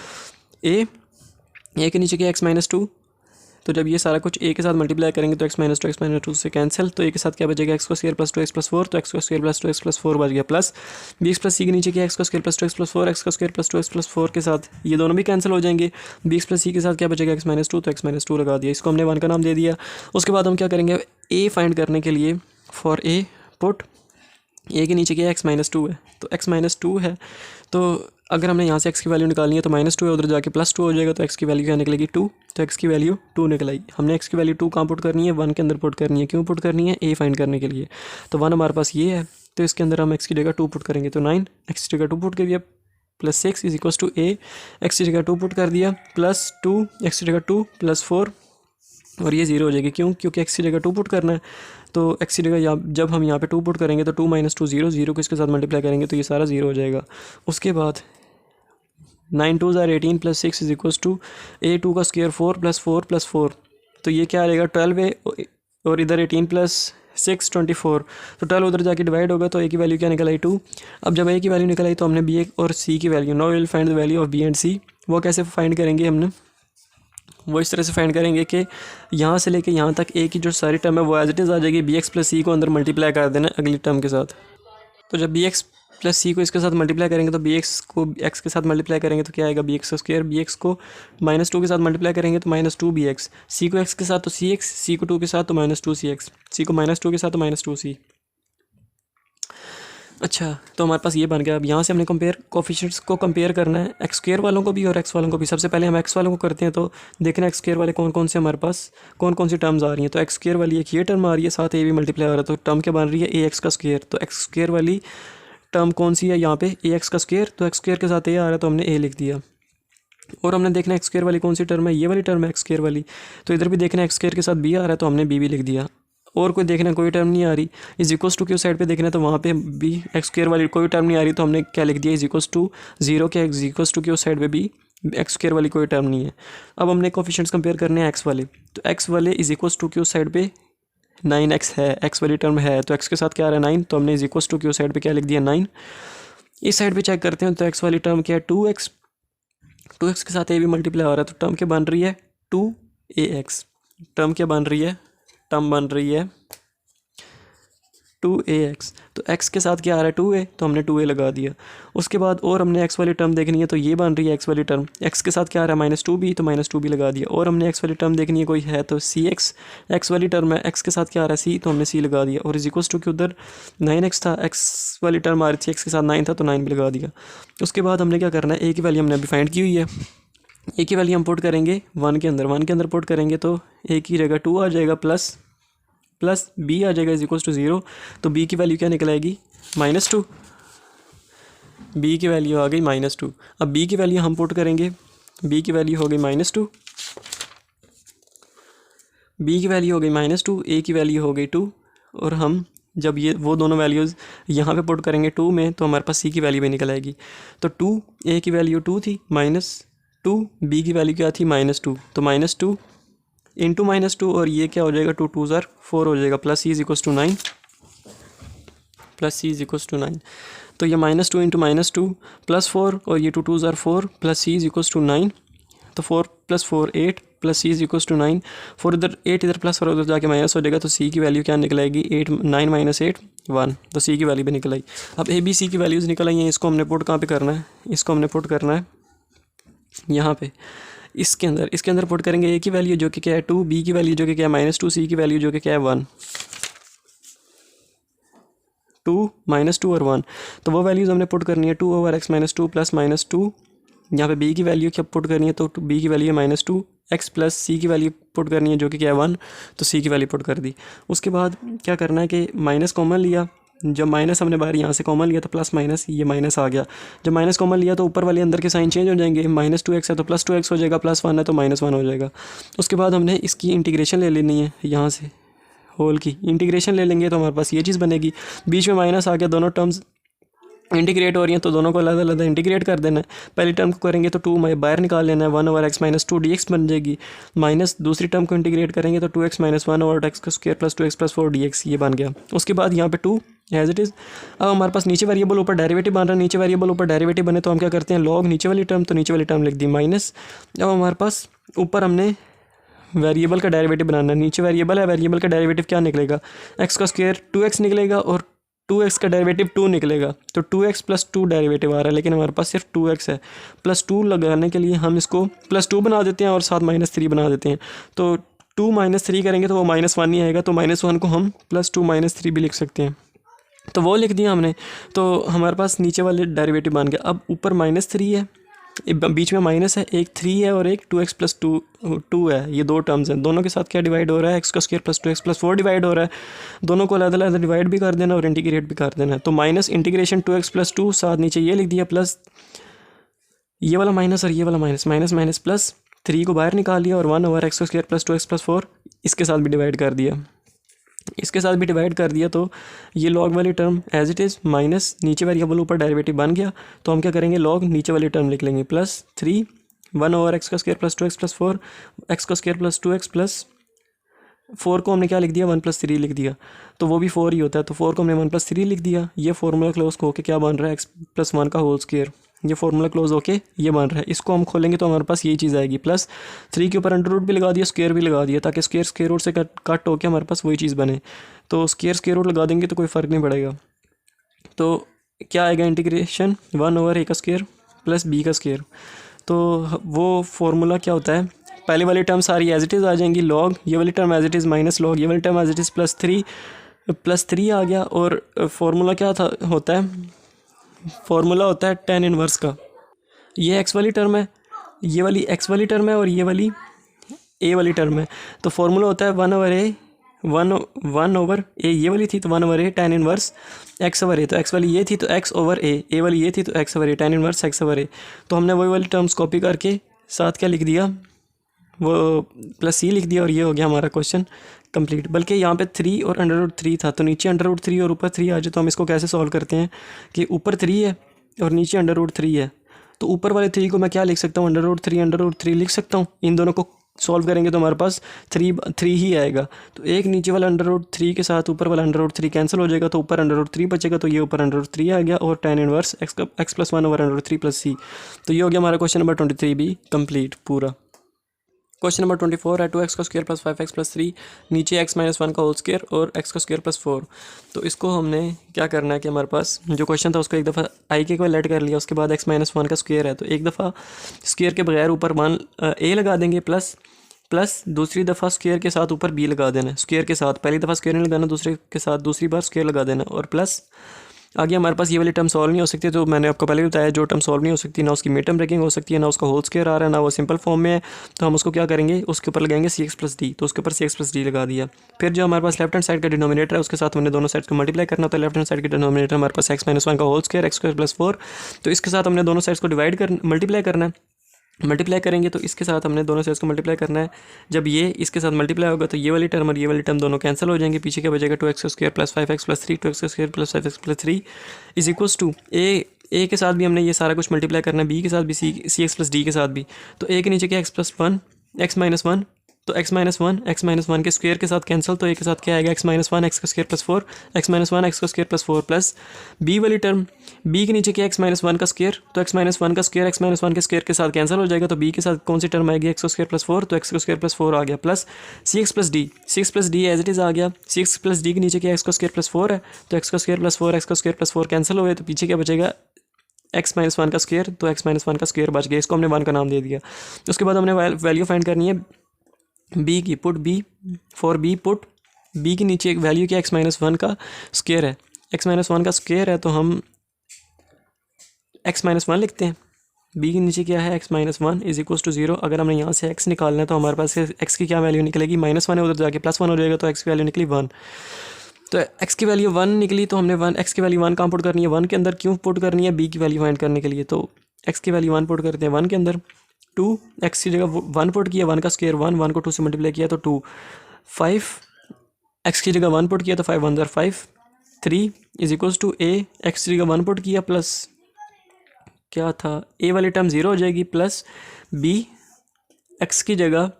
a के नीचे क्या x - 2। तो जब ये सारा कुछ a के साथ मल्टीप्लाई करेंगे तो x - 2 से कैंसिल, तो a के साथ क्या बचेगा, x का स्क्वायर प्लस 2x प्लस 4, तो x का स्क्वायर प्लस 2x प्लस 4 बच गया, प्लस bx प्लस c के नीचे क्या x का square plus 2x plus 4, x का स्क्वायर प्लस 2x प्लस 4 के साथ ये दोनों भी कैंसिल हो जाएंगे। bx प्लस c के साथ क्या बचेगा x - 2, तो x - 2 लगा दिया, इसको हमने 1 का नाम दे दिया। उसके बाद हम क्या करेंगे, a फाइंड करने के लिए फॉर a पुट a के नीचे क्या x - 2 है, तो x - 2 है, तो अगर हमने यहाँ से x की वैल्यू निकालनी है तो -2 है, उधर जाके +2 हो जाएगा, तो x की वैल्यू क्या निकलेगी 2, तो x की वैल्यू 2 निकल आई। हमने x की वैल्यू 2 कहाँ पुट करनी है, 1 के अंदर पुट करनी है। क्यों पुट करनी है, a फाइंड करने के लिए। तो 1 हमारे पास ये है, तो इसके अंदर हम x की जगह 2 पुट करेंगे, तो 9 x की जगह 2 पुट कर दिया, plus 6 is equals to a, x की जगह 2 पुट कर दिया, प्लस 2 x की जगह 2 प्लस 4, और ये 0 हो जाएगी। क्यों, क्योंकि x की जगह 2 पुट करना है, तो x की जगह जब हम यहाँ पे 2 पुट करेंगे तो 2 - 2 0, 0 को इसके साथ मल्टीप्लाई करेंगे तो ये सारा 0 हो जाएगा। उसके बाद 9 2 ज़ार 18 plus 6 is equals to a 2 का स्क्वायर 4 प्लस 4 प्लस 4, तो ये क्या आएगा 12 है, और इधर 18 प्लस 6 24, तो 12 उधर जाके डिवाइड होगा, तो a की वैल्यू क्या निकल आई 2। अब जब a की वैल्यू निकल आई तो हमने b और c की value, now we will find the value of b and c। वो कैसे फाइंड करेंगे, हमने वो इस तरह से फाइंड करेंगे कि यहाँ से लेके यहाँ तक a की जो सारी टर्म है वो एज इट इज़ आ जाएगी, bx प्लस c को अंदर मल्टीप्लाई कर देना अगली टर्म के साथ। तो जब bx प्लस c को इसके साथ मल्टीप्लाई करेंगे तो bx को x के साथ मल्टीप्लाई करेंगे तो क्या आएगा, bx का स्क्वायर, bx को -2 के साथ मल्टीप्लाई करेंगे तो -2 bx, c को x के साथ तो cx, c को 2 के साथ तो -2 cx, c को -2 के साथ तो -2 c। अच्छा, तो हमारे पास ये बन गया। अब यहाँ से हमने कोफिशिएंट्स को कंपेयर करना है, एक्स स्क्वायर वालों को भी और एक्स वालों को भी। सबसे पहले हम एक्स वालों को करते हैं, तो देखना एक्स स्क्वायर वाले कौन कौन से हमारे पास कौन कौन सी टर्म्स आ रही हैं। तो एक्स स्क्वायर वाली एक ये टर्म आ रही है, साथ ए भी मल्टीप्लाई हो रहा है, तो टर्म क्या बन रही है, ए एक्स का स्क्वायर। तो एक्स स्क्वायर वाली टर्म कौन सी है यहाँ पे, ए एक्स का स्क्वायर, तो एक्स स्क्वायर के साथ ए आ रहा है तो हमने ए लिख दिया। और हमने देखना एक्स स्क्वायर वाली कौन सी टर्म है, ये वाली टर्म है एक्स स्क्वायर वाली, तो इधर भी देखना एक्स स्क्वायर के साथ बी आ रहा है तो हमने बी भी लिख दिया। और कोई देखना कोई टर्म नहीं आ रही, इज इक्वल्स टू की साइड पे देखना है तो वहाँ पे बी एक्स स्क्वायर वाली कोई टर्म नहीं आ रही, तो हमने क्या लिख दिया, इज इक्वल्स टू 0 के इज इक्वल्स टू की उस साइड पे भी एक्स स्क्वायर वाली कोई टर्म नहीं है। अब हमने कोफिशिएंट्स कंपेयर करने हैं एक्स वाले, तो एक्स वाले इज इक्वल्स टू की उस साइड पे 9x है, एक्स वाली टर्म है, तो एक्स के साथ क्या आ रहा है 9, तो हमने इज इक्वल्स टू की उस साइड पे क्या लिख दिया 9। इस साइड पे चेक करते हैं, तो एक्स वाली टर्म क्या है 2x, 2x के साथ ए भी मल्टीप्लाई हो रहा है, तो टर्म क्या बन रही है 2ax, टर्म क्या बन रही है, टर्म बन रही है 2ax। तो x के साथ क्या आ रहा है 2a, तो हमने 2a लगा दिया। उसके बाद और हमने x वाली टर्म देखनी है, तो ये बन रही है x वाली टर्म, x के साथ क्या आ रहा है -2b, तो -2b लगा दिया। और हमने x वाली टर्म देखनी है कोई है, तो cx, x वाली टर्म है, x के साथ क्या आ रहा है c, तो हमने c लगा दिया। और इज इक्वल्स टू कि उधर 9x था, x वाली टर्म आ रही थी, x के साथ 9 था तो 9 भी लगा दिया। उसके बाद हमने क्या करना है, a की वैल्यू हमने अभी फाइंड की हुई है, a की वैल्यू हम पुट करेंगे 1 के अंदर, 1 के अंदर पुट करेंगे तो a की जगह 2 आ जाएगा, प्लस b आ जाएगा इज इक्वल्स टू 0, तो b की वैल्यू क्या निकल आएगी -2, b की वैल्यू आ गई -2। अब b की वैल्यू हम पुट करेंगे, b की वैल्यू हो गई -2, b की वैल्यू हो गई -2, a की वैल्यू हो गई 2, और हम जब ये वो दोनों वैल्यूज़ यहाँ पे पुट करेंगे 2 में, तो हमारे पास c की वैल्यू भी निकल आएगी। तो 2 a की वैल्यू 2 थी, -2 b की वैल्यू क्या थी -2, तो -2 इंटू -2, और ये क्या हो जाएगा 2 2 ज़ार 4 हो जाएगा, plus c is equals to 9, plus c is equals to 9। तो ये -2 इंटू -2 प्लस 4 और ये 2 2 ज़ार 4 plus c is equals to 9। तो 4 + 4 8 plus c is equals to 9। 4 इधर 8 इधर प्लस और उधर जाके माइनस हो जाएगा, तो सी की वैल्यू क्या निकल आएगी 8 9 - 8 1। तो सी की वैल्यू भी निकल आई। अब ए बी सी की वैल्यूज़ निकल आई हैं, इसको हमने पुट कहाँ पे करना है, इसको हमने पुट करना है यहाँ पे इसके अंदर पुट करेंगे ए की वैल्यू जो कि क्या है 2, बी की वैल्यू जो कि क्या है -2, सी की वैल्यू जो कि क्या है 1, 2 -2 और 1। तो वो वैल्यूज़ हमने पुट करनी है 2/x - 2 प्लस -2। यहाँ पे बी की वैल्यू क्या पुट करनी है, तो बी की वैल्यू है -2 x प्लस सी की वैल्यू पुट करनी है जो कि क्या है 1, तो सी की वैल्यू पुट कर दी। उसके बाद क्या करना है कि माइनस कॉमन लिया, जब माइनस हमने बाहर यहाँ से कॉमन लिया तो प्लस माइनस ये माइनस आ गया। जब माइनस कॉमन लिया तो ऊपर वाले अंदर के साइन चेंज हो जाएंगे, -2x है तो +2x हो जाएगा, +1 है तो -1 हो जाएगा। उसके बाद हमने इसकी इंटीग्रेशन ले लेनी है, यहाँ से होल की इंटीग्रेशन ले लेंगे तो हमारे पास ये चीज़ बनेगी। बीच में माइनस आ गया, दोनों टर्म्स इंटीग्रेट हो रही हैं तो दोनों को अलग अलग इंटीग्रेट कर देना है। पहली टर्म को करेंगे तो 2 बाहर निकाल लेना है, 1/x - 2 dx बन जाएगी। माइनस दूसरी टर्म को इंटीग्रेट करेंगे तो 2x - 1/x² + 2x + 4 dx ये बन गया। उसके बाद यहाँ पे 2 एज इट इज़। अब हमारे पास नीचे वेरिएबल ऊपर डेरिवेटिव बन रहा है, नीचे वेरिएबल ऊपर डेरिवेटिव बने तो हम क्या करते हैं लॉग नीचे वाली टर्म, तो नीचे वाली टर्म लिख दी माइनस। अब हमारे पास ऊपर हमने वेरिएबल का डेरिवेटिव बनाना है, नीचे वेरिएबल है, वेरिएबल का डेरिवेटिव क्या निकलेगा, x² 2x निकलेगा और 2x का डेरिवेटिव 2 निकलेगा। तो 2x + 2 डेरिवेटिव आ रहा है, लेकिन हमारे पास सिर्फ 2x है। +2 लगाने के लिए हम इसको +2 बना देते हैं और साथ -3 बना देते हैं। तो 2 - 3 करेंगे तो वो -1 ही आएगा, तो -1 को हम +2 - 3 भी लिख सकते हैं। तो वो लिख दिया हमने, तो हमारे पास नीचे वाले डेरिवेटिव बन गया। अब ऊपर -3 है, बीच में माइनस है, एक 3 है और एक 2x + 2 है, ये दो टर्म्स हैं। दोनों के साथ क्या डिवाइड हो रहा है, x² + 2x + 4 डिवाइड हो रहा है। दोनों को अलग अलग डिवाइड भी कर देना और इंटीग्रेट भी कर देना है। तो माइनस इंटीग्रेशन 2x + 2 साथ नीचे ये लिख दिया, प्लस ये वाला माइनस और ये वाला माइनस, माइनस प्लस 3 को बाहर निकाल लिया और 1/x² + 2x + 4 इसके साथ भी डिवाइड कर दिया, इसके साथ भी डिवाइड कर दिया। तो ये लॉग वाली term as it is minus नीचे वेरिएबल ऊपर डेरिवेटिव बन गया। तो हम क्या करेंगे लॉग नीचे वाली टर्म लिख लेंगे, +3 1/x² + 2x + 4 x² + 2x + 4 को हमने क्या लिख दिया 1 + 3 लिख दिया, तो वो भी 4 ही होता है। तो 4 को हमने 1 + 3 लिख दिया। ये फार्मूला क्लोज होके क्या बन रहा है x + 1 का होल स्क्वायर, ये फार्मूला क्लोज होके ये बन रहा है। इसको हम खोलेंगे तो हमारे पास ये चीज़ आएगी, +3 के ऊपर अंडर रूट भी लगा दिया, स्क्वायर भी लगा दिया, ताकि स्क्वायर रूट से कट होके हमारे पास वही चीज़ बने। तो स्क्वायर रूट लगा देंगे तो कोई फ़र्क नहीं पड़ेगा। तो क्या आएगा इंटीग्रेशन 1/a² + b²। तो वो फार्मूला क्या होता है, पहले वाली टर्म सारी एज इट इज़ आ जाएंगी, लॉग ये वाली term as it is minus log ये वाली टर्म एज इट इज़ +3 आ गया। और फार्मूला क्या था होता है, फार्मूला होता है tan इनवर्स का। ये x वाली टर्म है, ये वाली x वाली टर्म है और ये वाली a वाली टर्म है। तो फार्मूला होता है 1/a ये वाली थी तो 1/a tan इनवर्स x/a। तो x वाली ये थी तो x/a वाली ये थी तो x/a tan इनवर्स x/a। तो हमने वही वाली टर्म्स कॉपी करके साथ क्या लिख दिया, वो +c लिख दिया और ये हो गया हमारा क्वेश्चन कंप्लीट। बल्कि यहाँ पे 3 और √3 था, तो नीचे √3 और ऊपर 3 आ जाए। तो हम इसको कैसे सॉल्व करते हैं कि ऊपर 3 है और नीचे √3 है, तो ऊपर वाले 3 को मैं क्या लिख सकता हूँ √3 लिख सकता हूँ। इन दोनों को सॉल्व करेंगे तो हमारे पास 3 ही आएगा। तो एक नीचे वाला √3 के साथ ऊपर वाला √3 कैंसिल हो जाएगा, तो ऊपर √3 बचेगा, तो ये ऊपर √3 आ गया और tan इनवर्स x + 1/√3 + c। तो ये हो गया हमारा क्वेश्चन नंबर 23 भी कंप्लीट पूरा। क्वेश्चन नंबर 24 है 2x² + 5x + 3 नीचे x - 1 का होल स्क्वायर और x² + 4। तो इसको हमने क्या करना है कि हमारे पास जो क्वेश्चन था उसको एक दफ़ा आई के को लेट कर लिया, उसके बाद x - 1 का स्क्वायर है तो एक दफ़ा स्क्वायर के बगैर ऊपर 1 a लगा देंगे, प्लस दूसरी दफ़ा स्क्वायर के साथ ऊपर b लगा देना, स्क्वायर के साथ पहली दफ़ा स्क्वायर नहीं लगाना, दूसरे के साथ दूसरी बार स्क्वायर लगा देना। और प्लस आगे हमारे पास ये वाली टर्म सॉल्व नहीं हो सकती, तो मैंने आपको पहले भी बताया जो टर्म सॉल्व नहीं हो सकती ना उसकी मिड टर्म ब्रेकिंग हो सकती है, ना उसका होल स्क्वायर आ रहा है, ना वो सिंपल फॉर्म में है। तो हम उसको क्या करेंगे, उसके ऊपर लगाएंगे cx + d, तो उसके ऊपर cx + d लगा दिया। फिर जो हमारे पास लेफ्ट हैंड साइड का डिनोमिनेटर है उसके साथ हमने दोनों साइड्स को मल्टीप्लाई करना होता है। लेफ्ट हैंड साइड का डिनोमिनेटर हमारे पास x - 1 का होल स्क्वायर x² + 4, तो इसके साथ हमने दोनों साइड्स को मल्टीप्लाई करना है। मल्टीप्लाई करेंगे तो इसके साथ हमने दोनों साइड्स को मल्टीप्लाई करना है। जब ये इसके साथ मल्टीप्लाई होगा तो ये वाली टर्म और ये वाली टर्म दोनों कैंसिल हो जाएंगे, पीछे क्या बचेगा 2x² + 5x + 3 2x² + 5x + 3 = a के साथ भी हमने ये सारा कुछ मल्टीप्लाई करना है, b के साथ भी cx + d के साथ भी। तो a के नीचे क्या x + 1 x - 1 तो x-1 के स्क्वायर के साथ कैंसिल, तो एक के साथ क्या आएगा x-1 एक्स का स्क्वायर प्लस 4 x-1 एक्स का स्क्वायर प्लस 4 प्लस b वाली टर्म b के नीचे क्या x-1 का स्क्वायर, तो x-1 का स्क्वायर x-1 के स्क्वायर के साथ कैंसिल हो जाएगा, तो b के साथ कौन सी टर्म आएगी x का स्क्वायर प्लस 4, तो x का स्क्वायर प्लस 4 आ गया plus c x plus d as it is आ गया। सी एक्स प्लस डी के नीचे क्या x का स्क्वायर प्लस 4 है, तो x का स्क्वायर प्लस 4 x का स्क्वायर प्लस 4 कैंसिल हो गए, तो पीछे क्या बचेगा x-1 का स्क्वायर, तो x-1 का स्क्वायर बच गया, इसको हमने 1 का नाम दे दिया। उसके बाद हमने वैल्यू फाइंड करनी है b की, put b for b put b के नीचे एक वैल्यू क्या x-1 का स्क्वायर है, x-1 का स्क्वायर है तो हम x-1 लिखते हैं, b के नीचे क्या है x-1 इज इक्वल टू 0। अगर हमने यहाँ से x निकालना है तो हमारे पास x की क्या वैल्यू निकलेगी, -1 है, उधर जाके +1 हो जाएगा, तो x की वैल्यू निकली 1। तो x की वैल्यू 1 निकली, तो हमने x की वैल्यू 1 कहाँ पुट करनी है, 1 के अंदर। क्यों पुट करनी है, b की वैल्यू फाइंड करने के लिए, तो x की वैल्यू 1 पुट करते हैं 1 के अंदर। 2 x की जगह 1 पुट किया, 1 का स्क्वायर 1 को 2 से मल्टीप्लाई किया तो 2। 5 x की जगह 1 पुट किया तो 5 1 ज़र 5। 3 is equals to a, x की जगह 1 पुट किया प्लस क्या था, a वाली टर्म 0 हो जाएगी, प्लस b x की जगह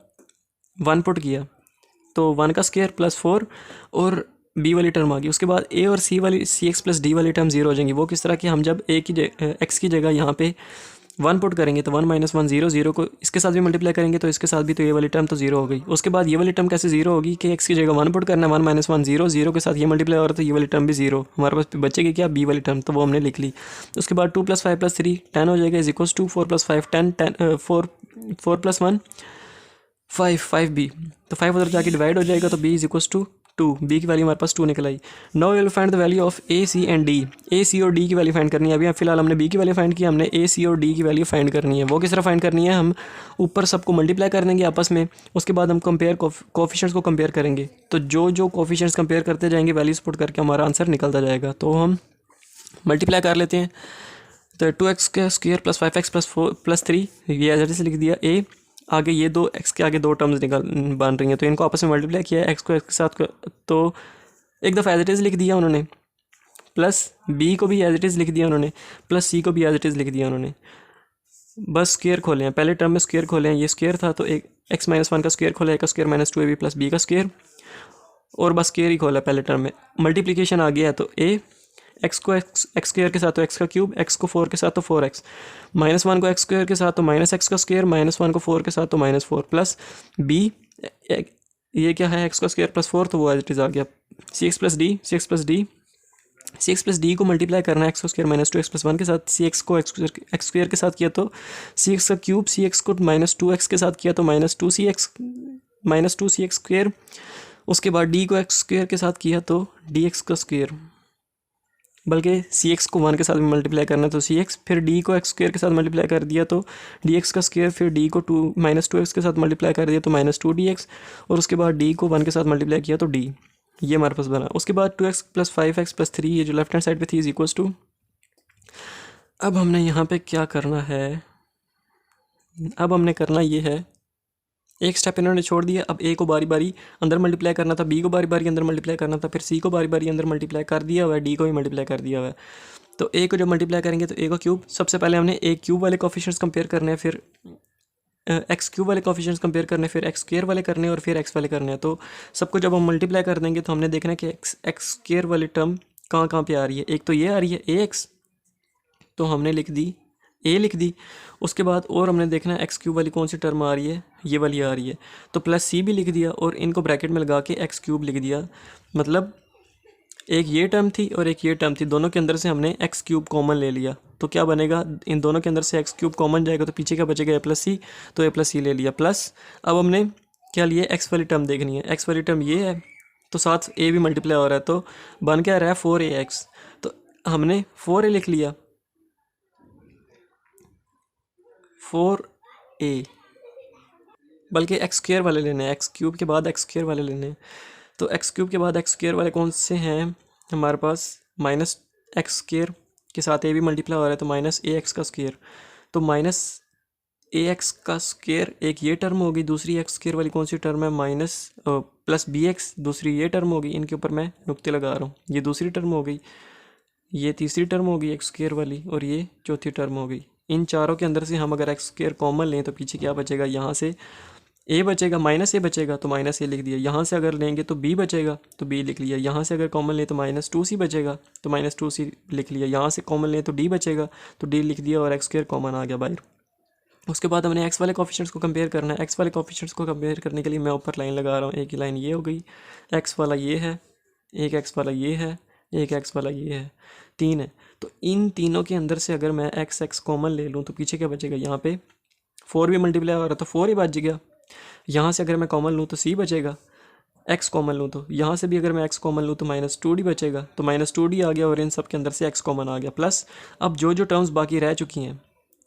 1 पुट किया तो 1 का स्क्वायर प्लस 4 और b वाली टर्म आ गई। उसके बाद a और c वाली सी एक्स प्लस डी वाली टर्म 0 हो जाएंगी। वो किस तरह की, हम जब x की जगह यहाँ पे 1 पुट करेंगे तो 1 - 1 0, 0 को इसके साथ भी मल्टीप्लाई करेंगे तो इसके साथ भी, तो ये वाली टर्म तो 0 हो गई। उसके बाद ये वाली टर्म कैसे 0 होगी कि x की जगह 1 पुट करना है, 1 - 1 0, 0 के साथ ये मल्टीप्लाई हो रहा है तो ये वाली टर्म भी 0, हमारे पास बचेगी क्या, b वाली टर्म, तो वो हमने लिख ली। उसके बाद 2 + 5 + 3 10 हो जाएगा, इज इक्वल्स टू 4 + 5 10 4 + 1 5b, तो 5 उधर जाके डिवाइड हो जाएगा, तो b is equals to 2, b की वैल्यू हमारे पास 2 निकल आई। Now we will find the value of a, c and d। a, c और d की वैल्यू फाइंड करनी है। अभी फिलहाल हमने b की वैल्यू फाइंड की, हमने a, c और d की वैल्यू फाइंड करनी है। वो किस तरह फाइंड करनी है, हम ऊपर सबको मल्टीप्लाई कर देंगे आपस में, उसके बाद हम कंपेयर कोफिशिएंट्स को कंपेयर करेंगे, तो जो जो कोफिशिएंट्स कंपेयर करते जाएंगे वैल्यूज पुट करके हमारा आंसर निकलता जाएगा। तो हम मल्टीप्लाई कर लेते हैं, तो 2x का स्क्वायर प्लस 5x प्लस 3, ये एज इट इज लिख दिया। a आगे ये दो x के आगे दो टर्म्स निकल बन रही हैं, तो इनको आपस में मल्टीप्लाई किया है, x को x के साथ तो एक दफ़ा एज इट इज़ लिख दिया उन्होंने, प्लस b को भी एज इट इज़ लिख दिया उन्होंने, प्लस c को भी एज इट इज़ लिख दिया उन्होंने। बस स्क्वायर खोले हैं, पहले टर्म में स्क्वायर खोले हैं, ये स्क्वायर था तो एक x-1 का स्क्वायर खोला, a का स्क्वायर -2ab प्लस b का स्क्वायर, और बस स्क्वायर ही खोला पहले टर्म में। मल्टीप्लिकेशन आ गया है तो a x को x स्क्वायर के साथ तो x का क्यूब, x को 4 के साथ तो 4x, -1 को x स्क्वायर के साथ तो -x का स्क्वायर, -1 को 4 के साथ तो -4 प्लस b, ये क्या है x का स्क्वायर प्लस 4, तो वो एज इट इज़ आ गया। सी एक्स प्लस डी को मल्टीप्लाई करना है x स्क्वायर -2x प्लस 1 के साथ, सी एक्स को x स्क्वायर के साथ किया तो सी एक्स का क्यूब, सी एक्स को -2x के साथ किया तो -2 सी एक्स स्क्वायर, उसके बाद d को x स्क्वायर के साथ किया तो dx का स्क्वायर, बल्कि सी एक्स को 1 के साथ मल्टीप्लाई करना तो सी एक्स, फिर डी को एक्स स्क्वायर के साथ मल्टीप्लाई कर दिया तो डी एक्स का स्क्वायर, फिर डी को -2x के साथ मल्टीप्लाई कर दिया तो -2 dx, और उसके बाद डी को 1 के साथ मल्टीप्लाई किया तो डी, ये हमारे पास बना। उसके बाद 2x प्लस 5x प्लस 3, ये जो लेफ्ट हैंड साइड पे थी, इज इक्वल्स टू, अब हमने यहाँ पे क्या करना है, अब हमने करना ये है, एक स्टेप इन्होंने छोड़ दिया, अब a को बारी बारी अंदर मल्टीप्लाई करना था, b को बारी बारी अंदर मल्टीप्लाई करना था, फिर c को बारी बारी अंदर मल्टीप्लाई कर दिया हुआ है, d को भी मल्टीप्लाई कर दिया हुआ है। तो a को जब मल्टीप्लाई करेंगे तो a को क्यूब, सबसे पहले हमने a क्यूब वाले कोफिशिएंट्स कंपेयर करने हैं, फिर एक्स क्यूब वाले कोफिशिएंट्स कंपेयर करने, फिर एक्स स्क्वायर वाले करने और फिर एक्स वाले करने हैं। तो सबको जब हम मल्टीप्लाई कर देंगे तो हमने देखना है कि एक्स स्क्वायर वाली टर्म कहाँ कहाँ पे आ रही है। एक तो ये आ रही है ए एक्स, तो हमने लिख दी ए लिख दी। उसके बाद और हमने देखना है एक्स क्यूब वाली कौन सी टर्म आ रही है, ये वाली आ रही है, तो प्लस सी भी लिख दिया और इनको ब्रैकेट में लगा के एक्स क्यूब लिख दिया। मतलब एक ये टर्म थी और एक ये टर्म थी, दोनों के अंदर से हमने एक्स क्यूब कॉमन ले लिया, तो क्या बनेगा, इन दोनों के अंदर से एक्स क्यूब कॉमन जाएगा तो पीछे क्या बचेगा, ए प्लस सी, तो ए प्लस सी ले लिया। प्लस अब हमने क्या लिया, एक्स वाली टर्म देखनी है, एक्स वाली टर्म ये है तो साथ ए भी मल्टीप्लाई हो रहा है, तो बन क्या रहा है 4ax, तो हमने 4a लिख लिया, 4a, बल्कि एक्स स्क्वायर वाले लेने हैं, एक्स क्यूब के बाद एक्स स्क्वायर वाले लेने हैं। तो एक्स क्यूब के बाद एक्स स्क्वायर वाले कौन से हैं हमारे पास, माइनस एक्स स्क्वायर के साथ ए भी मल्टीप्लाई हो रहा है तो माइनस ए एक्स का स्क्वायर, तो माइनस ए एक्स का स्क्वायर एक ये टर्म होगी, दूसरी एक्स स्क्वायर वाली कौन सी टर्म है, माइनस प्लस बी एक्स, दूसरी ये टर्म होगी, इनके ऊपर मैं नुक्ते लगा रहा हूँ, ये दूसरी टर्म हो गई, ये तीसरी टर्म होगी एक्स स्क्वायर वाली, और ये चौथी टर्म हो गई। इन चारों के अंदर से हम अगर एक्स स्क्वायर कॉमन लें तो पीछे क्या बचेगा, यहाँ से ए बचेगा, माइनस ए बचेगा तो माइनस ए लिख दिया। यहाँ से अगर लेंगे तो बी बचेगा तो बी लिख लिया। यहाँ से अगर कॉमन लें तो माइनस टू सी बचेगा तो माइनस टू सी लिख लिया। यहाँ से कॉमन लें तो डी बचेगा तो डी लिख दिया और एक्स स्क्वायर कॉमन आ गया बाहर। उसके बाद हमने एक्स वाले कोफिशिएंट्स को कंपेयर करना है। एक्स वाले कोफिशिएंट्स को कंपेयर करने के लिए मैं ऊपर लाइन लगा रहा हूँ। एक ही लाइन ये हो गई, एक्स वाला ये है, एक एक्स वाला ये है, एक एक्स वाला ये है, तीन है। तो इन तीनों के अंदर से अगर मैं एक्स एक्स कॉमन ले लूँ तो पीछे क्या बचेगा, यहाँ पे फोर भी मल्टीप्लाई हो रहा तो फोर ही बच गया। यहाँ से अगर मैं कॉमन लूँ तो सी बचेगा, एक्स कॉमन लूँ तो यहाँ से भी अगर मैं एक्स कॉमन लूँ तो माइनस टू डी बचेगा, तो माइनस टू डी आ गया और इन सब के अंदर से एक्स कॉमन आ गया। प्लस अब जो जो टर्म्स बाकी रह चुकी हैं,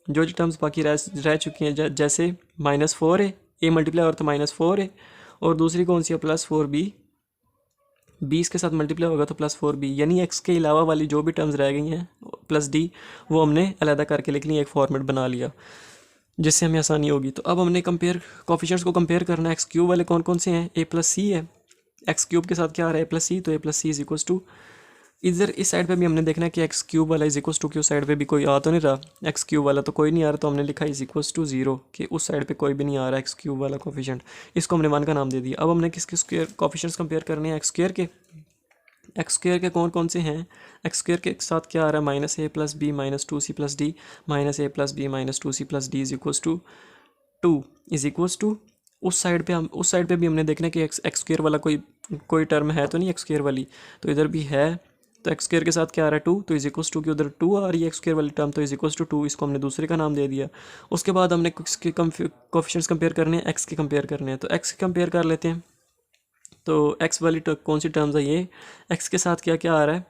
जो जो टर्म्स बाकी रह चुकी हैं, जैसे माइनस फोर है, ए मल्टीप्लाई और तो माइनस फोर है, और दूसरी कौन सी है प्लस फोर बी, बीस के साथ मल्टीप्लाई होगा तो प्लस फोर बी, यानी एक्स के अलावा वाली जो भी टर्म्स रह गई हैं प्लस डी वो हमने अलहदा करके लिख ली, एक फॉर्मेट बना लिया जिससे हमें आसानी होगी। तो अब हमने कंपेयर कोफिशिएंट्स को कंपेयर करना है। एक्स क्यूब वाले कौन कौन से हैं, ए प्लस सी है, एक्स क्यूब के साथ क्या आ रहा है ए प्लस सी, तो a plus c is equals to, इधर इस साइड पे भी हमने देखना है कि एक्स क्यूब वाला इज इक्वल्स टू की उस साइड पे भी कोई आ तो नहीं रहा, एक्स क्यूब वाला तो कोई नहीं आ रहा, तो हमने लिखा इज इक्वल्स टू जीरो कि उस साइड पे कोई भी नहीं आ रहा एक्स क्यूब वाला कोफिशिएंट, इसको हमने वन का नाम दे दिया। अब हमने किसके स्क्वायर कोफिशिएंट्स कंपेयर करने हैं, एक्स स्क्वायर के। एक्स स्क्वायर के कौन कौन से हैं, एक्स स्क्वायर के साथ क्या आ रहा है minus a plus b minus two c plus d, minus a plus b minus two c plus d is equals to two, is equals to उस साइड पे भी हमने देखना है कि एक्स स्क्वायर वाला कोई टर्म है तो नहीं एक्स स्क्वायर वाली, तो इधर भी है, तो एक्स स्क्वायर के साथ क्या आ रहा है टू, तो इज इक्वल्स टू की उधर टू आ रही है एक्स स्क्वायर वाली टर्म, तो इज इक्वल्स टू टू, इसको हमने दूसरे का नाम दे दिया। उसके बाद हमने किसके कोफिशिएंट्स कंपेयर करने हैं, एक्स के कंपेयर करने हैं, तो एक्स के कंपेयर कर लेते हैं। तो एक्स वाली कौन सी टर्म्स है, ये एक्स के साथ क्या क्या आ रहा है,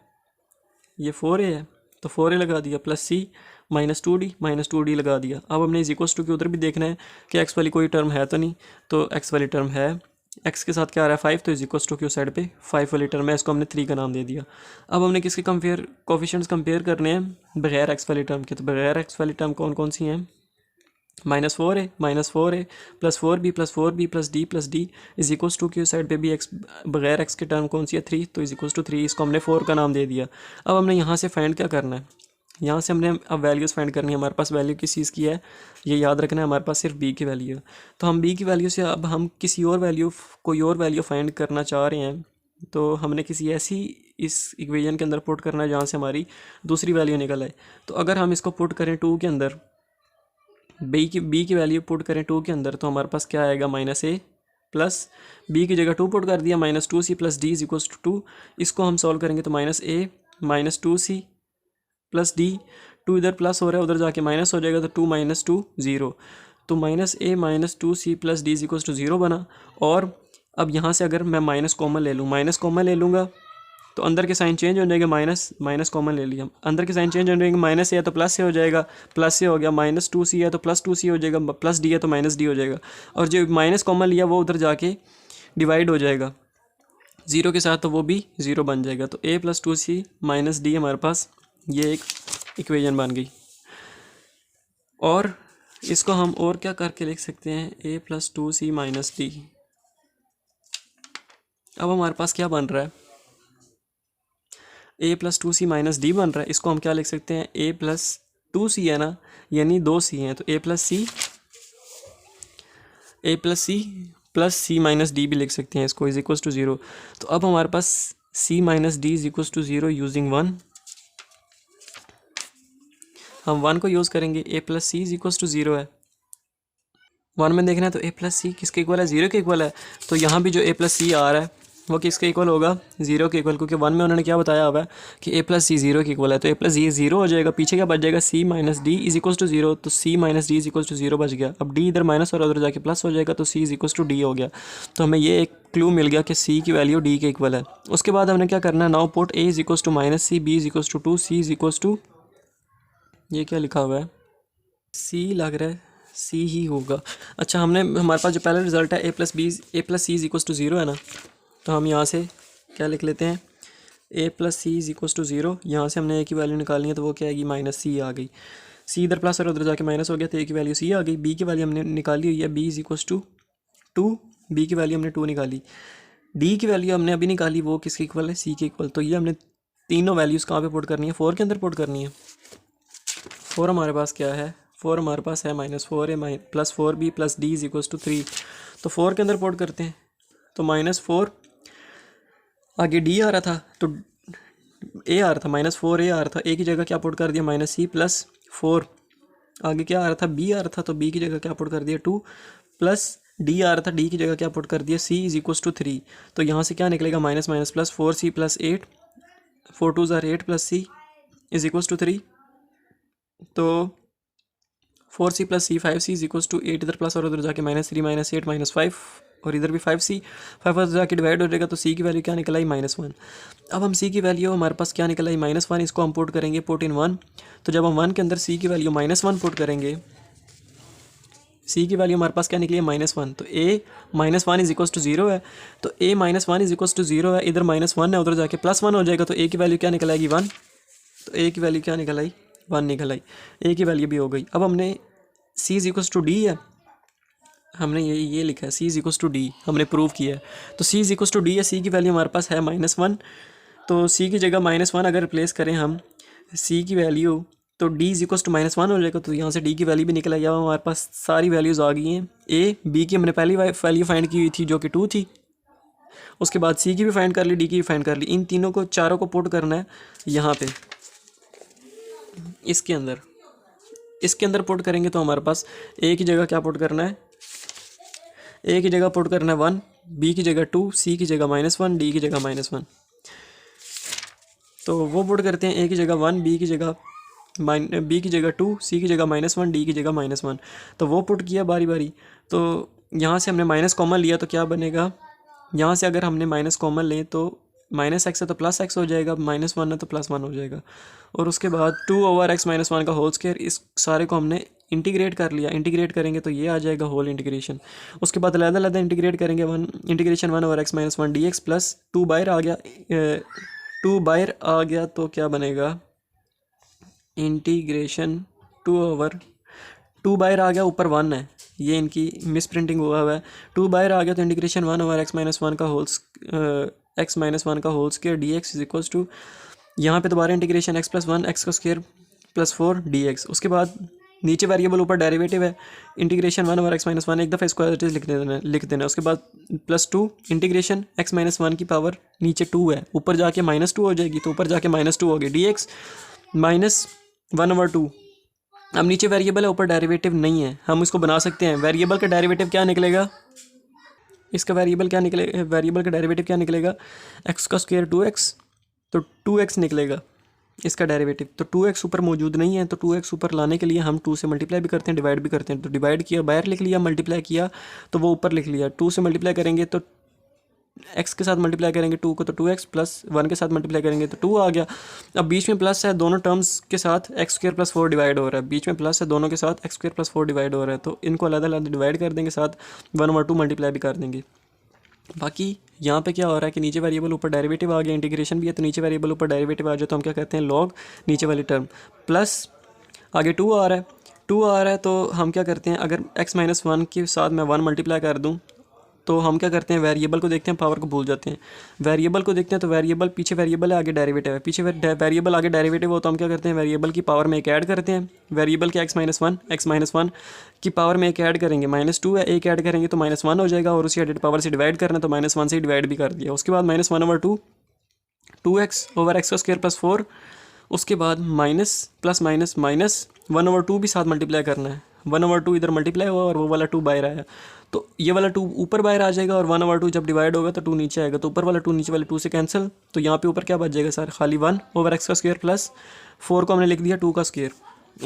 ये फोर ए है तो फोर ए लगा दिया, प्लस सी माइनस टू डी लगा दिया। अब हमने इज इक्वल्स टू के उधर भी देखना है कि एक्स वाली कोई टर्म है तो नहीं, तो एक्स वाली टर्म है, एक्स के साथ क्या आ रहा है फाइव, तो इज इक्वल्स टू की उस साइड पे फाइव वाली टर्म है, इसको हमने थ्री का नाम दे दिया। अब हमने किसके कोफिशिएंट्स कंपेयर करने हैं, बगैर एक्स वाली टर्म के, तो बगैर एक्स वाली टर्म कौन कौन सी हैं, माइनस फोर है plus four b plus d is equals to की साइड पे भी एक्स, बगैर एक्स के टर्म कौन सी है थ्री, तो इज इक्वल्स टू थ्री, इसको हमने फोर का नाम दे दिया। अब हमने यहाँ से फाइंड क्या करना है, यहाँ से हमने अब वैल्यूज़ फाइंड करनी है। हमारे पास वैल्यू किस चीज़ की है, ये याद रखना है, हमारे पास सिर्फ बी की वैल्यू है, तो हम बी की वैल्यू से अब हम कोई और वैल्यू फाइंड करना चाह रहे हैं, तो हमने किसी ऐसी इस इक्वेशन के अंदर पुट करना है जहाँ से हमारी दूसरी वैल्यू निकल आए। तो अगर हम इसको पुट करें टू के अंदर, बी की वैल्यू पुट करें टू के अंदर, तो हमारे पास क्या आएगा माइनस ए प्लस बी की जगह टू पुट कर दिया, minus two c plus d is equals to two. इसको हम सॉल्व करेंगे तो minus a minus two c plus d, two इधर प्लस हो रहा है उधर जाके माइनस हो जाएगा, तो टू माइनस टू ज़ीरो, तो minus a minus two c plus d is equals to zero बना। और अब यहाँ से अगर मैं माइनस कॉमन ले लूँगा तो अंदर के साइन चेंज हो जाएंगे, माइनस कॉमन ले लिया, अंदर के साइन चेंज हो जाएंगे, माइनस से है तो प्लस से हो जाएगा, प्लस से हो गया, माइनस टू सी है तो प्लस टू सी हो जाएगा, प्लस डी है तो माइनस डी हो जाएगा, और जो माइनस कॉमन लिया वो उधर जाके डिवाइड हो जाएगा ज़ीरो के साथ, तो वो भी ज़ीरो बन जाएगा। तो a plus two C minus D हमारे पास ये एक इक्वेशन बन गई। और इसको हम और क्या करके लिख सकते हैं, a plus two C minus D. अब हमारे पास क्या बन रहा है, a plus two C minus D बन रहा है। इसको हम क्या लिख सकते हैं, ए प्लस टू सी है ना, यानी दो सी हैं, तो a plus C plus C minus D भी लिख सकते हैं इसको, इज इक्वल्स टू ज़ीरो। तो अब हमारे पास c minus d is equals to zero using one, हम वन को यूज़ करेंगे, a plus c is equals to zero है, वन में देखना है तो ए प्लस सी किसके इक्वल है, ज़ीरो के इक्वल है, तो यहाँ भी जो ए प्लस सी आ रहा है वो किसके इक्वल होगा, ज़ीरो के इक्वल, क्योंकि वन में उन्होंने क्या बताया हुआ है कि ए प्लस सी ज़ीरो के इक्वल है, तो ए प्लस सी ज़ीरो हो जाएगा, पीछे क्या बच जाएगा, c minus d is equals to zero, तो c minus d is equals to zero बच गया। अब डी इधर माइनस और उधर जाके प्लस हो जाएगा, तो सी इज इक्वल्स टू डी हो गया। तो हमें ये एक क्लू मिल गया कि सी की वैल्यू डी के इक्वल है। उसके बाद हमने क्या करना है, now put a is equals to minus c, b is equals to two, c is equals to, ये क्या लिखा हुआ है, सी लग रहा है सी ही होगा। अच्छा, हमारे पास जो पहला रिजल्ट है a plus c is equals to zero है ना, तो हम यहाँ से क्या लिख लेते हैं, a plus c is equals to zero, यहाँ से हमने ए की वैल्यू निकालनी है, तो वो क्या आएगी, माइनस सी आ गई, सी इधर प्लस और उधर जाके माइनस हो गया, तो ए की वैल्यू सी आ गई। बी की वैल्यू हमने निकाली हुई है, b is equals to two, b की वैल्यू हमने टू निकाली, डी की वैल्यू हमने अभी निकाली, वो किसके इक्वल है, सी के इक्वल। तो ये हमने तीनों वैल्यूज़ कहाँ पे पुट करनी है, फोर के अंदर पुट करनी है। फोर हमारे पास क्या है, फोर हमारे पास है माइनस फोर है plus four b plus d is equals to three, तो 4 के अंदर पुट करते हैं, तो -4, आगे डी आ रहा था तो ए आ रहा था, -4 आ रहा था, ए की जगह क्या पुट कर दिया -c प्लस 4, आगे क्या आ रहा था बी आ रहा था, तो बी की जगह क्या पुट कर दिया 2 प्लस डी आ रहा था, डी की जगह क्या पुट कर दिया c इज इक्वल टू 3। तो यहाँ से क्या निकलेगा minus minus plus 4c plus 8, 4 2 ज़ार 8 plus c is equal to 3। तो 4c plus c 5c is equal to 8, इधर प्लस और उधर जाके -3 -8 -5 और इधर भी 5c, 5 उधर जाके डिवाइड हो जाएगा, तो c की वैल्यू क्या निकल आई -1। अब हम c की वैल्यू हमारे पास क्या निकल आई -1, इसको हम पुट करेंगे पुट इन 1। तो जब हम 1 के अंदर c की वैल्यू -1 पुट करेंगे, c की वैल्यू हमारे पास क्या निकली है -1, तो a -1 इज इक्वल टू 0 है, तो a -1 इज इक्वल टू 0 है, इधर -1 है, उधर जाके +1 हो जाएगा, तो a की वैल्यू क्या निकल आएगी 1, तो a की वैल्यू क्या निकल आई 1 निकल आई, a की वैल्यू भी हो गई। अब हमने c is equal to d है, हमने ये लिखा है c is equal to d, हमने प्रूव किया है, तो c is equal to d है, c की वैल्यू हमारे पास है -1, तो c की जगह -1 अगर रिप्लेस करें हम c की वैल्यू, तो d इज इक्वल टू -1 हो जाएगा, तो यहाँ से d की वैल्यू भी निकल आई। अब हमारे पास सारी वैल्यूज़ आ गई हैं, a b की हमने पहली वैल्यू फाइंड की हुई थी जो कि 2 थी, उसके बाद c की भी फाइंड कर ली, d की भी फाइंड कर ली, इन तीनों को चारों को पुट करना है यहाँ पे इसके अंदर पुट करेंगे, तो हमारे पास a की जगह क्या पुट करना है, a की जगह पुट करना है 1, b की जगह 2, c की जगह -1, d की जगह -1, तो वो पुट करते हैं, a की जगह 1, b की जगह 2, c की जगह -1, d की जगह -1, तो वो पुट किया बारी बारी। तो यहाँ से हमने माइनस कॉमन लिया, तो क्या बनेगा, यहाँ से अगर हमने माइनस कॉमन लें तो -x है तो +x हो जाएगा, -1 है तो +1 हो जाएगा, और उसके बाद 2/x - 1 का होल स्क्वायर, इस सारे को हमने इंटीग्रेट कर लिया, इंटीग्रेट करेंगे तो ये आ जाएगा होल इंटीग्रेशन। उसके बाद अलग-अलग इंटीग्रेट करेंगे, 1/x - 1 dx प्लस 2 बाहर आ गया, 2 बाहर आ गया तो क्या बनेगा इंटीग्रेशन 2 बाहर आ गया, ऊपर 1 है, ये इनकी मिस प्रिंटिंग हुआ है, 2 बाहर आ गया तो इंटीग्रेशन 1/x - 1 का whole square dx is equals to, यहाँ पे दोबारा इंटीग्रेशन x + 1 x का स्क्वायर प्लस 4 dx। उसके बाद नीचे वेरिएबल ऊपर डेरिवेटिव है, इंटीग्रेशन 1/x - 1 एक दफ़ा इसको एज लिख देना। उसके बाद +2 इंटीग्रेशन x - 1 की पावर नीचे 2 है, ऊपर जाके -2 हो जाएगी, तो ऊपर जाके -2 होगी dx -1/2। अब नीचे वेरिएबल है, ऊपर डेरिवेटिव नहीं है, हम इसको बना सकते हैं, वेरिएबल का डेरिवेटिव क्या निकलेगा, इसका वेरिएबल का डेरिवेटिव क्या निकलेगा, x का स्क्वायर 2x, तो 2x निकलेगा इसका डेरिवेटिव। तो 2x ऊपर मौजूद नहीं है, तो 2x ऊपर लाने के लिए हम 2 से मल्टीप्लाई भी करते हैं, डिवाइड भी करते हैं, तो डिवाइड किया बाहर लिख लिया, मल्टीप्लाई किया तो वो ऊपर लिख लिया, 2 से मल्टीप्लाई करेंगे तो x के साथ मल्टीप्लाई करेंगे 2 को, तो 2x प्लस 1 के साथ मल्टीप्लाई करेंगे तो 2 आ गया। अब बीच में प्लस है, दोनों टर्म्स के साथ x² + 4 डिवाइड हो रहा है, बीच में प्लस है, दोनों के साथ x² + 4 डिवाइड हो रहा है, तो इनको अलग अलग डिवाइड कर देंगे, साथ 1/2 मल्टीप्लाई भी कर देंगे। बाकी यहाँ पे क्या हो रहा है कि नीचे वेरिएबल ऊपर डेरिवेटिव आ गया, इंटीग्रेशन भी है, तो नीचे वेरिएबल ऊपर डेरिवेटिव आ जाए तो हम क्या कहते हैं लॉग नीचे वाली टर्म, प्लस आगे 2 आ रहा है, तो हम क्या करते हैं, अगर x - 1 के साथ मैं 1 मल्टीप्लाई कर दूँ तो हम क्या करते हैं, वेरिएबल को देखते हैं, पावर को भूल जाते हैं, वेरिएबल को देखते हैं, तो वेरिएबल पीछे वेरिएबल है, आगे डेरिवेटिव है, पीछे वेरिएबल आगे डेरिवेटिव हो, तो हम क्या करते हैं, वेरिएबल की पावर में एक ऐड करते हैं, वेरिएबल के x - 1 की पावर में एक ऐड करेंगे, -2 है, एक ऐड करेंगे तो -1 हो जाएगा, और उसी एडेड पावर से डिवाइड करना, तो -1 से डिवाइड भी कर दिया। उसके बाद -1/2 2x/x का स्क्वायर प्लस 4, उसके बाद माइनस प्लस माइनस -1/2 भी साथ मल्टीप्लाई करना है, 1/2 इधर मल्टीप्लाई हुआ और वो वाला 2 बाहर आया, तो ये वाला 2 ऊपर बाहर आ जाएगा, और 1/2 जब डिवाइड होगा तो 2 नीचे आएगा, तो ऊपर वाला 2 नीचे वाले 2 से कैंसिल, तो यहाँ पे ऊपर क्या बच जाएगा सर, खाली 1/x का स्क्वायर प्लस 4 को हमने लिख दिया 2 का स्क्वायर।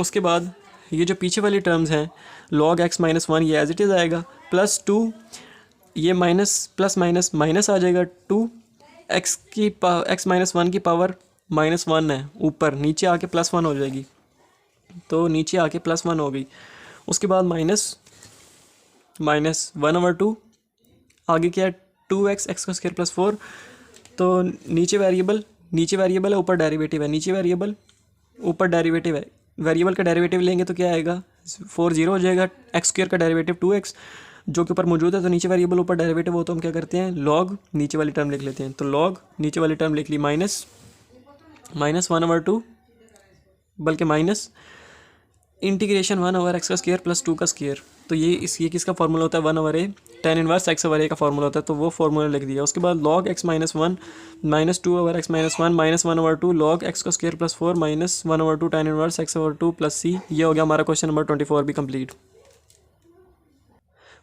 उसके बाद ये जो पीछे वाली टर्म्स हैं log x - 1 ये एज इट इज़ आएगा, +2 ये माइनस प्लस माइनस माइनस आ जाएगा, 2 x - 1 की पावर -1 है, ऊपर नीचे आके +1 हो जाएगी, तो नीचे आके +1 हो गई। उसके बाद -1/2 आगे क्या है 2x x का स्क्वायर प्लस 4, तो नीचे वेरिएबल है, ऊपर डेरिवेटिव है, नीचे वेरिएबल ऊपर डेरिवेटिव है, वेरिएबल का डेरिवेटिव लेंगे तो क्या आएगा 4 0 हो जाएगा, x² का डेरिवेटिव 2x जो के ऊपर मौजूद है, तो नीचे वेरिएबल ऊपर डेरिवेटिव हो, तो हम क्या करते हैं लॉग नीचे वाली टर्म लिख लेते हैं, तो लॉग नीचे वाली टर्म लिख ली -1/2 बल्कि माइनस इंटीग्रेशन 1/x का स्क्वायर प्लस 2 का स्क्वायर, तो ये किसका फॉर्मूला होता है 1/a tan inverse x over a का फार्मूला होता है, तो वो फार्मूला लिख दिया। उसके बाद log x minus one minus two over x minus one minus one over two log x का square plus four minus one over two tan inverse x over two plus c. ये हो गया हमारा क्वेश्चन नंबर 24 भी कंप्लीट।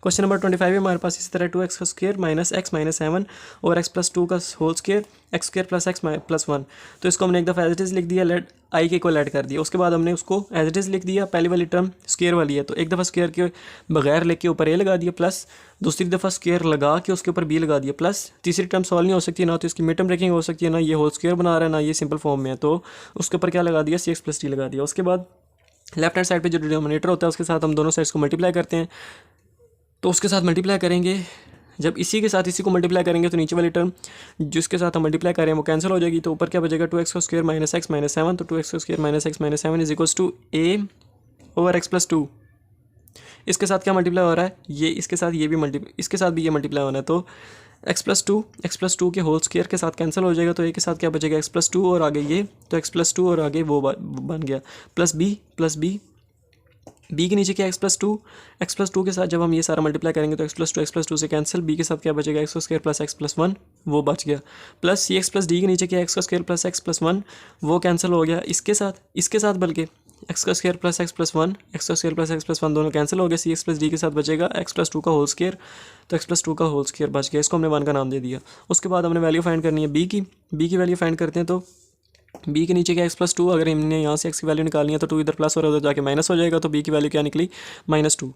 क्वेश्चन नंबर 25 है हमारे पास इसी तरह 2x का square minus x minus seven और x प्लस टू का whole square x square plus x plus one. तो इसको हमने एक दफ़ा एज इट इज़ लिख दिया, लेट आई के इक्वल ऐड कर दिया। उसके बाद हमने उसको एज इट इज़ लिख दिया, पहली वाली टर्म स्क्वायर वाली है तो एक दफ़ा स्क्वायर के बगैर लेके ऊपर ए लगा दिया, प्लस दूसरी दफ़ा स्क्वायर लगा के उसके ऊपर बी लगा दिया, प्लस तीसरी टर्म सॉल्व नहीं हो सकती, ना तो इसकी मिड टर्म ब्रेकिंग हो सकती है, ना ये होल स्क्वायर बना रहा है, ना ये सिंपल फॉर्म में है, तो उसके ऊपर क्या लगा दिया, सी एक्स प्लस टी लगा दिया। उसके बाद लेफ्ट हैंड साइड पे जो डिनोमिनेटर होता है उसके साथ हम दोनों साइड्स को मल्टीप्लाई करते हैं, तो उसके साथ मल्टीप्लाई करेंगे। जब इसी के साथ इसी को मल्टीप्लाई करेंगे तो नीचे वाली टर्म जिसके साथ हम मल्टीप्लाई करें वो कैंसिल हो जाएगी, तो ऊपर क्या बचेगा 2x का square minus x minus seven. तो 2x का square minus x minus seven is equals to a over x plus two. इसके साथ क्या मल्टीप्लाई हो रहा है, ये इसके साथ ये भी इसके साथ भी ये मल्टीप्लाई होना है, तो एक्स प्लस टू के होल स्क्वायर के साथ कैंसिल हो जाएगा, तो ए के साथ क्या बचेगा एक्स प्लस टू और आगे ये, तो एक्स प्लस टू और आगे वो बन गया प्लस बी बी के नीचे क्या एक्स प्लस टू के साथ जब हम ये सारा मल्टीप्लाई करेंगे तो एक्स प्लस टू से कैंसिल, बी के साथ क्या बचेगा x square plus x plus one वो बच गया, plus c x plus D के नीचे क्या x square plus x plus one वो कैंसिल हो गया, इसके साथ बल्कि एक्स का square plus x plus one दोनों कैंसिल हो गए, सी एक्स प्लस डी के साथ बचेगा एक्स प्लस टू का होल स्क्वायर, तो एक्स प्लस टू का होल स्क्वायर बच गया, इसको हमने वन का नाम दे दिया। उसके बाद हमने वैल्यू फाइंड करनी है बी की वैल्यू फाइंड करते हैं, तो बी के नीचे क्या एक्स प्लस टू, अगर हमने यहाँ से एक्स की वैल्यू निकालनी है तो टू इधर प्लस और उधर जाके माइनस हो जाएगा, तो बी की वैल्यू क्या निकली माइनस टू,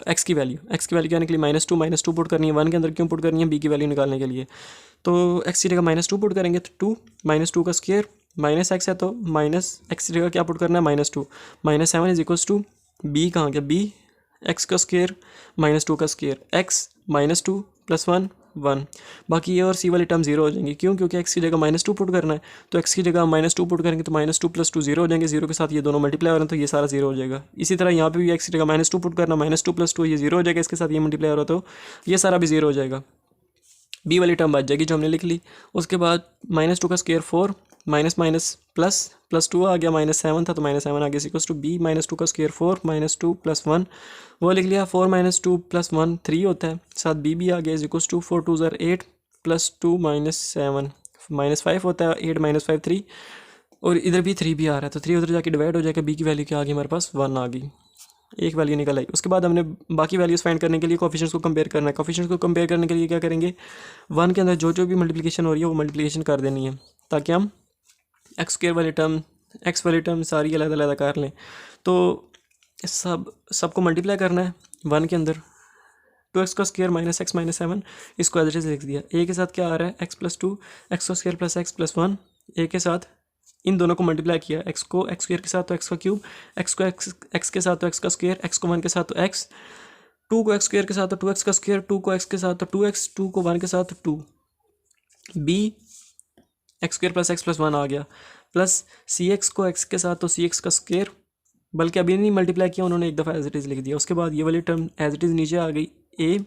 एक्स की वैल्यू क्या निकली माइनस टू पुट करनी है, वन के अंदर क्यों पुट करनी है, बी की वैल्यू निकालने के लिए, तो एक्स की जगह माइनस टू पुट करेंगे, तो टू माइनस टू का स्क्वायर माइनस एक्स है तो माइनस एक्स की जगह क्या पुट करना है minus two, minus seven is equals to b कहाँ गया, बी एक्स का स्क्वायर माइनस टू का square x minus two plus one one, बाकी ये और सी वाली टर्म जीरो हो जाएंगी, क्योंकि एक्स की जगह माइनस टू पुट करना है, तो एक्स की जगह माइनस टू पुट करेंगे तो minus two plus two zero हो जाएंगे, जीरो के साथ ये दोनों मल्टीप्लाई हो रहे हैं तो ये सारा जीरो हो जाएगा। इसी तरह यहाँ पे भी एक्स की जगह माइनस टू पुट करना, माइनस टू प्लस टू ये जीरो हो जाएगा, इसके साथ ये मल्टीप्लाई हो रहा है तो ये सारा भी जीरो हो जाएगा, बी वाली टर्म बच जाएगी जो हमने लिख ली। उसके बाद माइनस टू का square four minus minus plus two आ गया, माइनस सेवन था तो माइनस सेवन आ गया equals to b minus two का square four minus two plus one वो लिख लिया, four minus two plus one three होता है, साथ बी भी आ गया equals to four two are eight plus two minus seven minus five होता है, एट माइनस फाइव थ्री, और इधर भी थ्री भी आ रहा है तो थ्री उधर जाके डिवाइड हो जाएगा, बी की वैल्यू क्या आ गई हमारे पास वन आ गई, एक वैल्यू निकल आई। उसके बाद हमने बाकी वैल्यूज़ फाइंड करने के लिए कोफिशिएंट्स को कंपेयर करना है। कोफिशिएंट्स को कंपेयर करने के लिए क्या करेंगे, वन के अंदर जो भी मल्टीप्लिकेशन हो रही है वो मल्टीप्लिकेशन कर देनी है, ताकि हम एक्स स्क्वायर वाली टर्म एक्स वाली टर्म सारी अलग अलग कर लें। तो सबको मल्टीप्लाई करना है वन के अंदर, टू एक्स का square minus x minus seven इसको एज इट इज लिख दिया, ए के साथ क्या आ रहा है एक्स प्लस टू एक्स का square plus x plus one, a के साथ इन दोनों को मल्टीप्लाई किया, एक्स को एक्स स्क्वायर के साथ तो एक्स का क्यूब, एक्स को एक्स के साथ तो एक्स का स्क्वायर, एक्स को वन के साथ तो एक्स, टू को एक्स स्क्वायर के साथ तो टू एक्स का स्क्वायर, टू को एक्स के साथ तो टू एक्स, टू को वन के साथ तो two, b x square plus x plus one आ गया, प्लस सी एक्स को एक्स के साथ तो सी एक्स का स्क्वायर, बल्कि अभी नहीं मल्टीप्लाई किया उन्होंने, एक दफ़ा एज इट इज़ लिख दिया। उसके बाद ये वाली टर्म एज इट इज़ नीचे आ गई, ए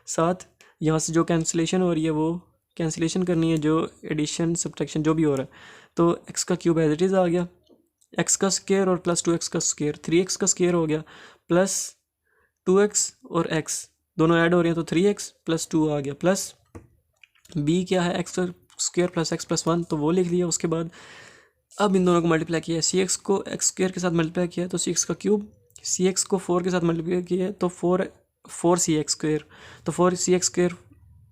साथ यहाँ से जो कैंसिलेशन हो रही है वो कैंसिलेशन करनी है, जो एडिशन सब्ट्रैक्शन जो भी हो रहा है, तो एक्स का क्यूब एज इट इज़ आ गया, एक्स का स्क्वायर और प्लस टू एक्स का स्क्वायर, थ्री एक्स का स्क्वायर हो गया, प्लस टू एक्स और एक्स दोनों ऐड हो रहे हैं तो थ्री एक्स प्लस टू आ गया, प्लस बी क्या है एक्स का square plus x plus one तो वो लिख लिया। उसके बाद अब इन दोनों को मल्टीप्लाई किया, सी एक्स को एक्स स्क्वायर के साथ मल्टीप्लाई किया तो सी एक्स का क्यूब, सी एक्स को फोर के साथ मल्टीप्लाई किया तो फोर सी एक्स स्क्वायर, तो फोर सी एक्स स्क्वायर,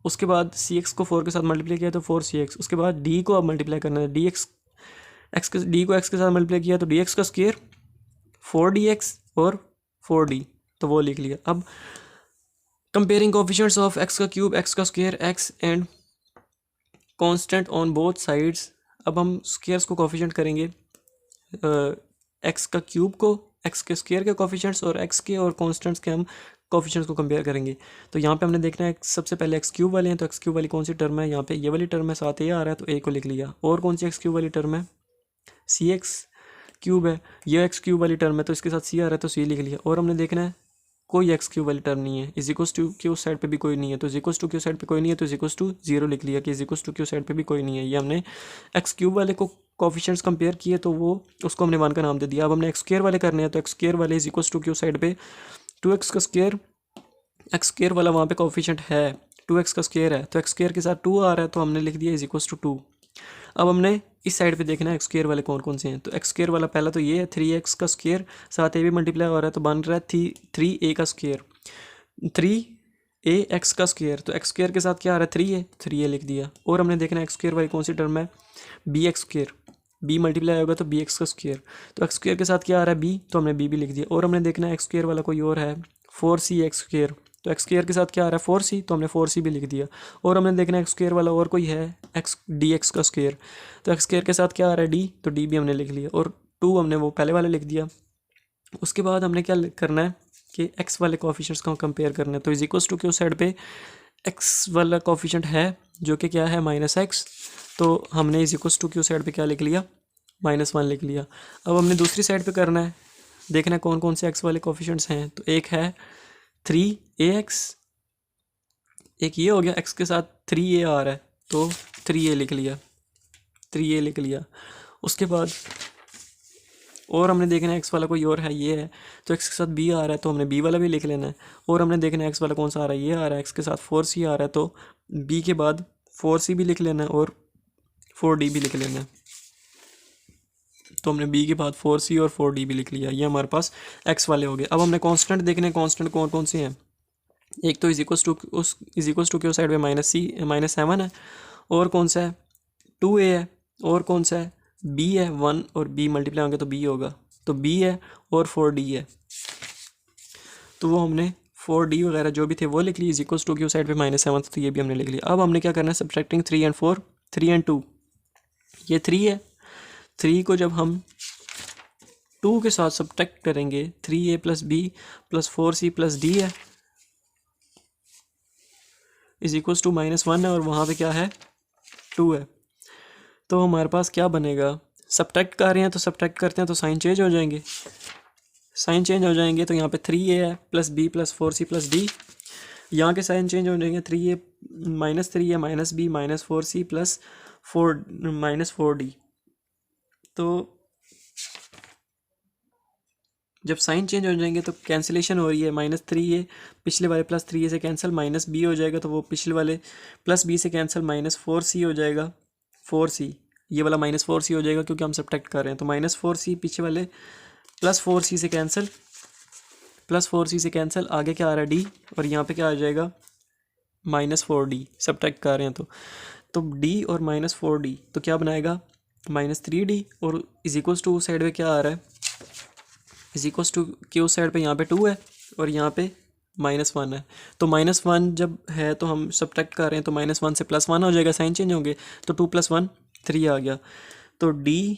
उसके बाद सी एक्स को फोर के साथ मल्टीप्लाई किया तो फोर सी एक्स, उसके बाद डी को अब मल्टीप्लाई करना है, डी एक्स डी को एक्स के साथ मल्टीप्लाई किया तो डी एक्स का स्क्वायर, फोर डी एक्स और फोर डी तो वो लिख लिया। अब कंपेयरिंग कोफिशिएंट्स ऑफ एक्स का क्यूब एक्स का square x and constant on both sides, अब हम स्क्वायर्स को कोफिशिएंट करेंगे, एक्स का क्यूब को एक्स के स्क्वायर के कोफिशिएंट्स और एक्स के और कांस्टेंट्स के हम कोफिशिएंट्स को कंपेयर करेंगे। तो यहाँ पे हमने देखना है सबसे पहले एक्स क्यूब वाले हैं, तो एक्स क्यूब वाली कौन सी टर्म है, यहाँ पे ये वाली टर्म है, साथ ए आ रहा है तो ए को लिख लिया, और कौन सी एक्स क्यूब वाली टर्म है, सी एक्स क्यूब है, ये एक्स क्यूब वाली टर्म है तो इसके साथ सी आ रहा है तो सी लिख लिया, और हमने देखना है कोई एक्स क्यूब वाली टर्म नहीं है, इज इक्वल्स टू क्यू साइड पे भी कोई नहीं है, तो इज इक्वल्स टू क्यू साइड पे कोई नहीं है तो इज इक्वल्स टू जीरो लिख लिया कि इज इक्वल्स टू क्यू साइड पे भी कोई नहीं है। ये हमने एक्स क्यूब वाले को कोफिशिएंट्स कंपेयर किए तो वो उसको हमने वन का नाम दे दिया। अब हमने एक्स स्क्वायर वाले करने हैं तो एक्स स्क्वायर वाले इज इक्वल्स टू क्यू साइड पे टू एक्स का स्क्वायर एक्स स्क्र वाला वहाँ पे कोफिशिएंट है, 2x का स्क्र है, तो एक्स स्क्र के साथ 2 आ रहा है तो हमने लिख दिया इज इक्वल्स टू 2। अब हमने इस साइड पे देखना है एक्स स्क्र वाले कौन कौन से हैं। तो एक्स स्क्र वाला पहला तो ये है 3x का स्क्र, साथ ए भी मल्टीप्लाई हो रहा है तो बन रहा है 3a का स्क्र, 3a एक्स का स्क्र। तो एक्स स्क्र के साथ क्या आ रहा है 3a, 3a लिख दिया। और हमने देखना है एक्स स्क्र वाली कौन सी टर्म है, b x square, b multiply होगा तो बी एक्स का स्क्र। तो एक्स स्क्र के साथ क्या आ रहा है बी, तो हमने बी भी लिख दिया। और हमने देखना है एक्स स्क्र वाला कोई और है 4c एक्स स्क्र, तो एक्स स्क्र के साथ क्या आ रहा है 4c, तो हमने 4c भी लिख दिया। और हमने देखना है एक्स स्क्र वाला और कोई है एक्स डी एक्स का स्क्र, तो एक्स स्क्र के साथ क्या आ रहा है डी, तो डी भी हमने लिख लिया। और 2 हमने वो पहले वाले लिख दिया। उसके बाद हमने क्या करना है कि एक्स वाले कोफिशिएंट्स को कंपेयर करना है। तो इज इक्वल्स टू के उस साइड पे एक्स वाला कोफिशिएंट है जो कि क्या है -x, तो हमने इज इक्वल्स टू के उस साइड पे क्या लिख लिया -1 लिख लिया। अब हमने दूसरी साइड पे करना है, देखना है कौन कौन से एक्स वाले कोफिशिएंट्स हैं। तो एक है 3ax, एक ये हो गया, एक्स के साथ 3a आ रहा है तो 3a लिख लिया, 3a लिख लिया। उसके बाद और हमने देखना है एक्स वाला कोई और है, ये है, तो एक्स के साथ b आ रहा है तो हमने b वाला भी लिख लेना है। और हमने देखना है एक्स वाला कौन सा आ रहा है, ये आ रहा है, एक्स के साथ 4c आ रहा है तो b के बाद 4c भी लिख लेना है और 4d भी लिख लेना है। तो हमने b के बाद 4c और 4d भी लिख लिया। ये हमारे पास x वाले हो गए। अब हमने कांस्टेंट देखने हैं, कांस्टेंट कौन कौन से हैं। एक तो इज इक्वल्स टू के साइड में -7 है, और कौन सा है 2a है, और कौन सा है b है 1, और b मल्टीप्लाई होंगे तो b होगा, तो b है और 4d है। तो वो हमने 4d वगैरह जो भी थे वो लिख लिए। इज इक्वल्स टू के साइड पे -7 तो ये भी हमने लिख लिया। अब हमने क्या करना है, सब्ट्रैक्टिंग 3 and 4, 3 and 2, ये 3 है, 3 को जब हम 2 के साथ सब्ट्रैक्ट करेंगे 3a plus b plus 4c plus d है इज इक्वल्स टू -1 है, और वहाँ पे क्या है 2 है। तो हमारे पास क्या बनेगा, सब्ट्रैक्ट कर रहे हैं तो सब्ट्रैक्ट करते हैं तो साइन चेंज हो जाएंगे, साइन चेंज हो जाएंगे। तो यहाँ पे 3a है plus b plus 4c plus d, यहाँ के साइन चेंज हो जाएंगे, 3a -3 है minus b minus 4c plus 4d। तो जब साइन चेंज हो जाएंगे तो कैंसिलेशन हो रही है, -3a पिछले वाले प्लस 3a से कैंसिल, -b हो जाएगा तो वो पिछले वाले प्लस b से कैंसिल, -4c हो जाएगा, 4c ये वाला -4c हो जाएगा क्योंकि हम सब्ट्रैक्ट कर रहे हैं। तो -4c पीछे वाले प्लस 4c से कैंसिल, प्लस 4c से कैंसिल, आगे क्या आ रहा है d, और यहाँ पे क्या आ जाएगा -4d, सब्ट्रैक्ट कर रहे हैं तो d और -4d तो क्या बनाएगा -3d, और इज इक्वल्स टू साइड में क्या आ रहा है, इज इक्वल्स टू के उस साइड पे यहाँ पे 2 है और यहाँ पे -1 है। तो -1 जब है तो हम सब्ट्रैक्ट कर रहे हैं तो -1 से +1 हो जाएगा, साइन चेंज होंगे तो 2 + 1 3 आ गया। तो d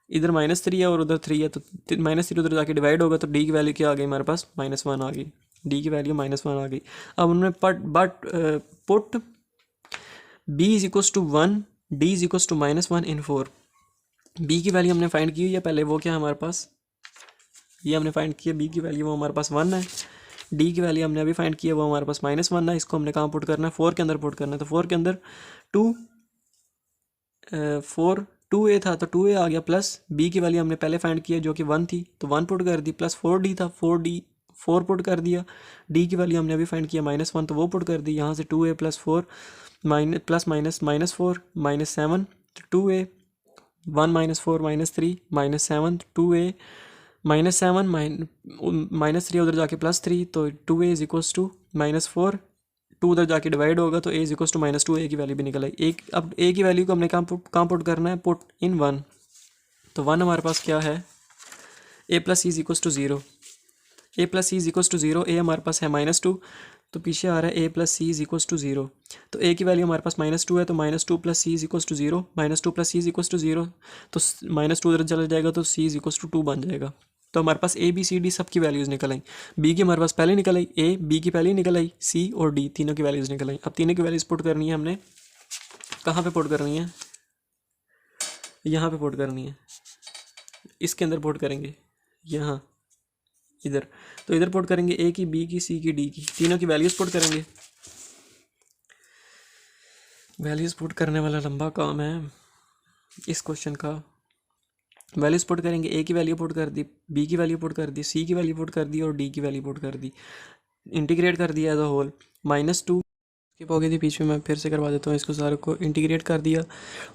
इधर -3 है और उधर 3 है तो -3 उधर जाके डिवाइड होगा तो d की वैल्यू क्या आ गई हमारे पास -1 आ गई, d की वैल्यू -1 आ गई। अब हमने put b is equals to 1, d is equals to -1 in 4। b की वैल्यू हमने फाइंड की हुई है पहले, वो क्या है हमारे पास, ये हमने फाइंड किया, b की वैल्यू वो हमारे पास 1 है, d की वैल्यू हमने अभी फाइंड किया वो हमारे पास -1 है। इसको हमने कहाँ पुट करना है, 4 के अंदर पुट करना है। तो 4 के अंदर 2a था तो 2a आ गया, प्लस b की वैल्यू हमने पहले फाइंड किया जो कि 1 थी तो 1 पुट कर दी, प्लस 4d था 4 पुट कर दिया, d की वैल्यू हमने अभी फाइंड किया -1 तो वो पुट कर दी, यहाँ से 2a प्लस 4 प्लस माइनस -4 -7 तो 2a 1 -4 -3 -7 2a -7 -3 उधर जाके +3 तो 2a इज इक्वल्स टू -4, 2 उधर जाके डिवाइड होगा तो a is equals to -2, a की वैल्यू भी निकल आई। एक अब a की वैल्यू को हमने कहाँ पुट करना है, पुट इन 1। तो 1 हमारे पास क्या है, a plus c is equals to 0, a plus c is equals to 0, a हमारे पास है -2 तो पीछे आ रहा है a plus c is equals to 0। तो a की वैल्यू हमारे पास -2 है तो -2 plus c is equals to 0, -2 plus c is equals to 0 तो -2 उधर चला जाएगा तो c इज इक्वल्स टू 2 बन जाएगा। तो हमारे पास a b c d सब की वैल्यूज़ निकल आई, b की हमारे पास पहले निकल आई, a b की पहले निकल आई, c और d तीनों की वैल्यूज़ निकल आई। अब तीनों की वैल्यूज़ पुट करनी है हमने, कहाँ पे पुट करनी है, यहाँ पे पुट करनी है, इसके अंदर पुट करेंगे, यहाँ इधर, तो इधर पुट करेंगे a की b की c की d की, तीनों की वैल्यूज़ पुट करेंगे। वैल्यूज़ पुट करने वाला लंबा काम है इस क्वेश्चन का। वैल्यूज पुट करेंगे, a की वैल्यू पुट कर दी, b की वैल्यू पुट कर दी, c की वैल्यू पुट कर दी और d की वैल्यू पुट कर दी। इंटीग्रेट कर दिया एज अ होल, -2 स्किप हो गई थी बीच में, मैं फिर से करवा देता हूँ इसको सारे को। इंटीग्रेट कर दिया,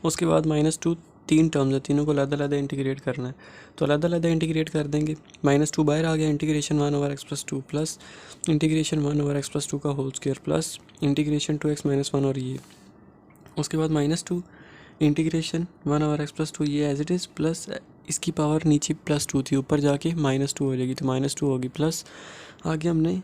उसके बाद -2 तीन टर्म्स है, तीनों को अलग अलग इंटीग्रेट करना है, तो अलग अलग इंटीग्रेट कर देंगे। -2 बाहर आ गया, integration 1/x+2 plus integration 1/x+2 का whole square plus integration 2x-1 और ये, उसके बाद -2 इंटीग्रेशन 1/x+2 ये एज इट इज़ प्लस इसकी पावर नीचे +2 थी, ऊपर जाके -2 हो जाएगी, तो -2 होगी प्लस आगे हमने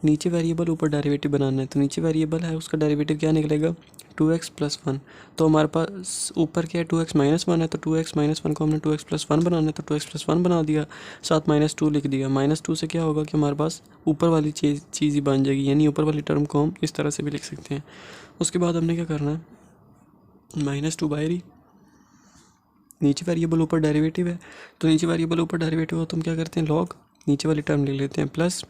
नीचे वेरिएबल ऊपर डेरिवेटिव बनाना है, तो नीचे वेरिएबल है उसका डेरिवेटिव क्या निकलेगा 2x+1। तो हमारे पास ऊपर क्या है 2x-1 है, तो 2x-1 को हमने 2x+1 बनाना है, तो 2x+1 बना दिया, साथ -2 लिख दिया। -2 से क्या होगा कि हमारे पास ऊपर वाली चीज़ ही बन जाएगी, यानी ऊपर वाली टर्म को हम इस तरह से भी लिख सकते हैं। उसके बाद हमने क्या करना है, -2 बाहर ही, नीचे वेरिएबल ऊपर डेरिवेटिव है, तो नीचे वेरिएबल ऊपर डेरिवेटिव हो तो हम क्या करते हैं लॉग नीचे वाली टर्म ले लेते हैं प्लस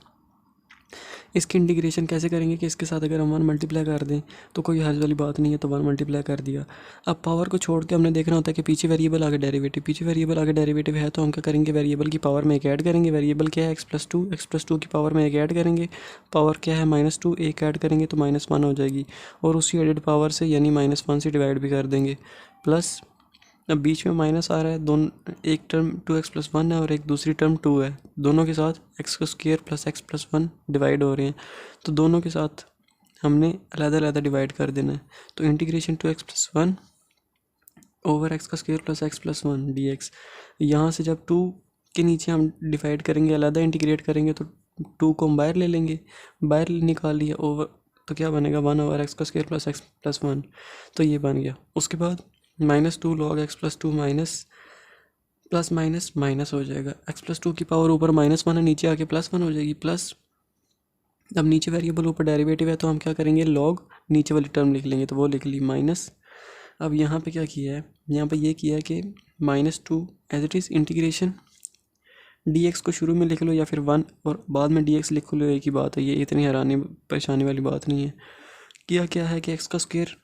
इसकी इंटीग्रेशन कैसे करेंगे कि इसके साथ अगर हम 1 मल्टीप्लाई कर दें तो कोई हर्ज वाली बात नहीं है, तो 1 मल्टीप्लाई कर दिया। अब पावर को छोड़ के हमने देखना होता है कि पीछे वेरिएबल आगे डेरिवेटिव, पीछे वेरिएबल आगे डेरिवेटिव है, तो हम क्या करेंगे वेरिएबल की पावर में एक ऐड करेंगे। वेरिएबल क्या है x+2 की पावर में एक ऐड करेंगे, पावर क्या है -2, एक ऐड करेंगे तो -1 हो जाएगी, और उसी एडेड पावर से यानी -1 से डिवाइड भी कर देंगे प्लस। अब बीच में माइनस आ रहा है, दोनों एक टर्म 2x+1 है और एक दूसरी टर्म 2 है, दोनों के साथ x² प्लस x+1 डिवाइड हो रहे हैं, तो दोनों के साथ हमने अलग डिवाइड कर देना है। तो integration 2x+1 over x² plus x+1 dx, यहाँ से जब 2 के नीचे हम डिवाइड करेंगे अलग इंटीग्रेट करेंगे तो 2 को हम बाहर ले लेंगे, बाहर निकाल लिया ओवर, तो क्या बनेगा 1/x² प्लस x+1, तो ये बन गया। उसके बाद -2 log x+2 minus plus minus minus हो जाएगा, x+2 की पावर ऊपर -1 है, नीचे आके +1 हो जाएगी प्लस। अब नीचे वेरिएबल ऊपर डेरिवेटिव है तो हम क्या करेंगे लॉग नीचे वाली टर्म लिख लेंगे, तो वो लिख ली माइनस। अब यहाँ पे क्या किया है, यहाँ पे ये किया है कि -2 as it is integration dx को शुरू में लिख लो या फिर 1 और बाद में dx लिख लो, एक ही बात है, ये इतनी हैरानी परेशानी वाली बात नहीं है। किया क्या है कि x²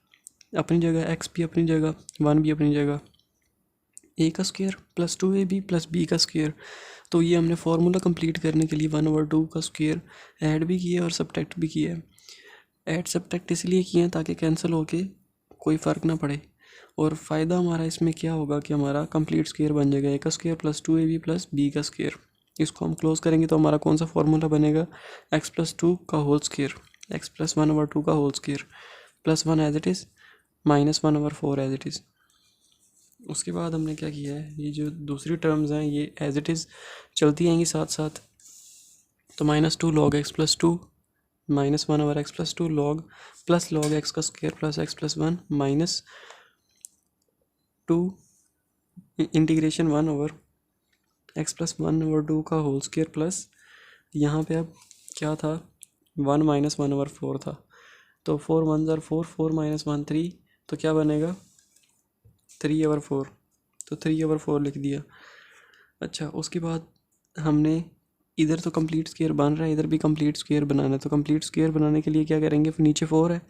अपनी जगह, x भी अपनी जगह, 1 भी अपनी जगह, a² plus 2ab plus b², तो ये हमने फार्मूला कंप्लीट करने के लिए 1/2 का स्क्वायर ऐड भी किया और सब्ट्रैक्ट भी किया है। ऐड सब्ट्रैक्ट इसलिए किए हैं ताकि कैंसिल होके कोई फ़र्क ना पड़े, और फ़ायदा हमारा इसमें क्या होगा कि हमारा कंप्लीट स्क्वायर बन जाएगा a² plus 2ab plus b²। इसको हम क्लोज करेंगे तो हमारा कौन सा फार्मूला बनेगा x+2 का होल स्क्वायर, x प्लस 1/2 का whole square plus 1 as it is -1/4 as it is. उसके बाद हमने क्या किया है, ये जो दूसरी टर्म्स हैं ये एज इट इज़ चलती आएंगी साथ साथ, तो -2 log x+2 -1/x+2 log plus log x² plus x+1 -2 integration 1/x+1/2 का होल स्क्वायर प्लस यहाँ पे अब क्या था 1 - 1/4 था, तो 4 1 4 4 -1 3, तो क्या बनेगा 3/4, तो 3/4 लिख दिया। अच्छा उसके बाद हमने इधर तो कंप्लीट स्क्वायर बन रहा है, इधर भी कंप्लीट स्क्वायर बनाना है, तो कंप्लीट स्क्वायर बनाने के लिए क्या करेंगे, नीचे 4 है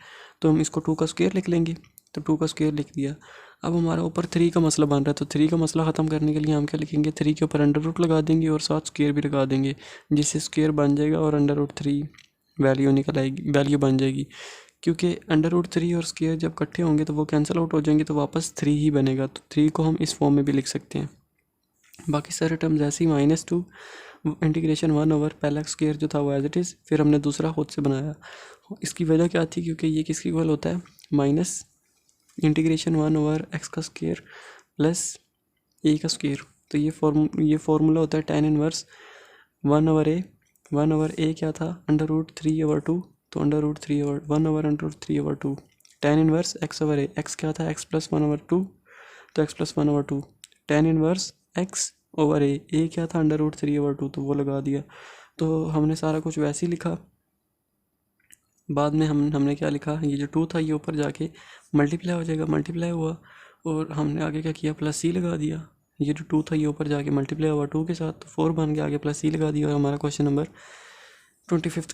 तो हम इसको 2 का स्क्वायर लिख लेंगे, तो 2 का स्क्वायर लिख दिया। अब हमारा ऊपर 3 का मसला बन रहा है, तो 3 का मसला ख़त्म करने के लिए हम क्या लिखेंगे, 3 के ऊपर अंडर रूट लगा देंगे और साथ स्क्वायर भी लगा देंगे, जिससे स्क्वायर बन जाएगा और अंडर रूट 3 वैल्यू निकल आएगी, वैल्यू बन जाएगी, क्योंकि अंडर रूट 3 और स्क्वायर जब इकट्ठे होंगे तो वो कैंसिल आउट हो जाएंगे, तो वापस 3 ही बनेगा, तो 3 को हम इस फॉर्म में भी लिख सकते हैं। बाकी सारे टर्म्स ऐसे ही -2 इंटीग्रेशन 1 ओवर पहला स्क्वायर जो था वो एज इट इज़, फिर हमने दूसरा खुद से बनाया। इसकी वजह क्या थी, क्योंकि ये किसकी इक्वल होता है minus integration 1 over x² plus a², तो ये फार्मूला होता है tan इनवर्स 1/a क्या था √3/2, तो √1/√3/2 tan इनवर्स x/a, x क्या था x + 1/2, तो x + 1/2 tan इनवर्स x/a क्या था √3/2, तो वो लगा दिया। तो हमने सारा कुछ वैसे ही लिखा, बाद में हमने क्या लिखा, ये जो 2 था ये ऊपर जाके मल्टीप्लाई हो जाएगा, मल्टीप्लाई हुआ और हमने आगे क्या किया प्लस c लगा दिया, ये जो 2 था ये ऊपर जाके मल्टीप्लाई हुआ 2 के साथ, तो 4 बन गया, आगे प्लस c लगा दिया, और हमारा क्वेश्चन नंबर 25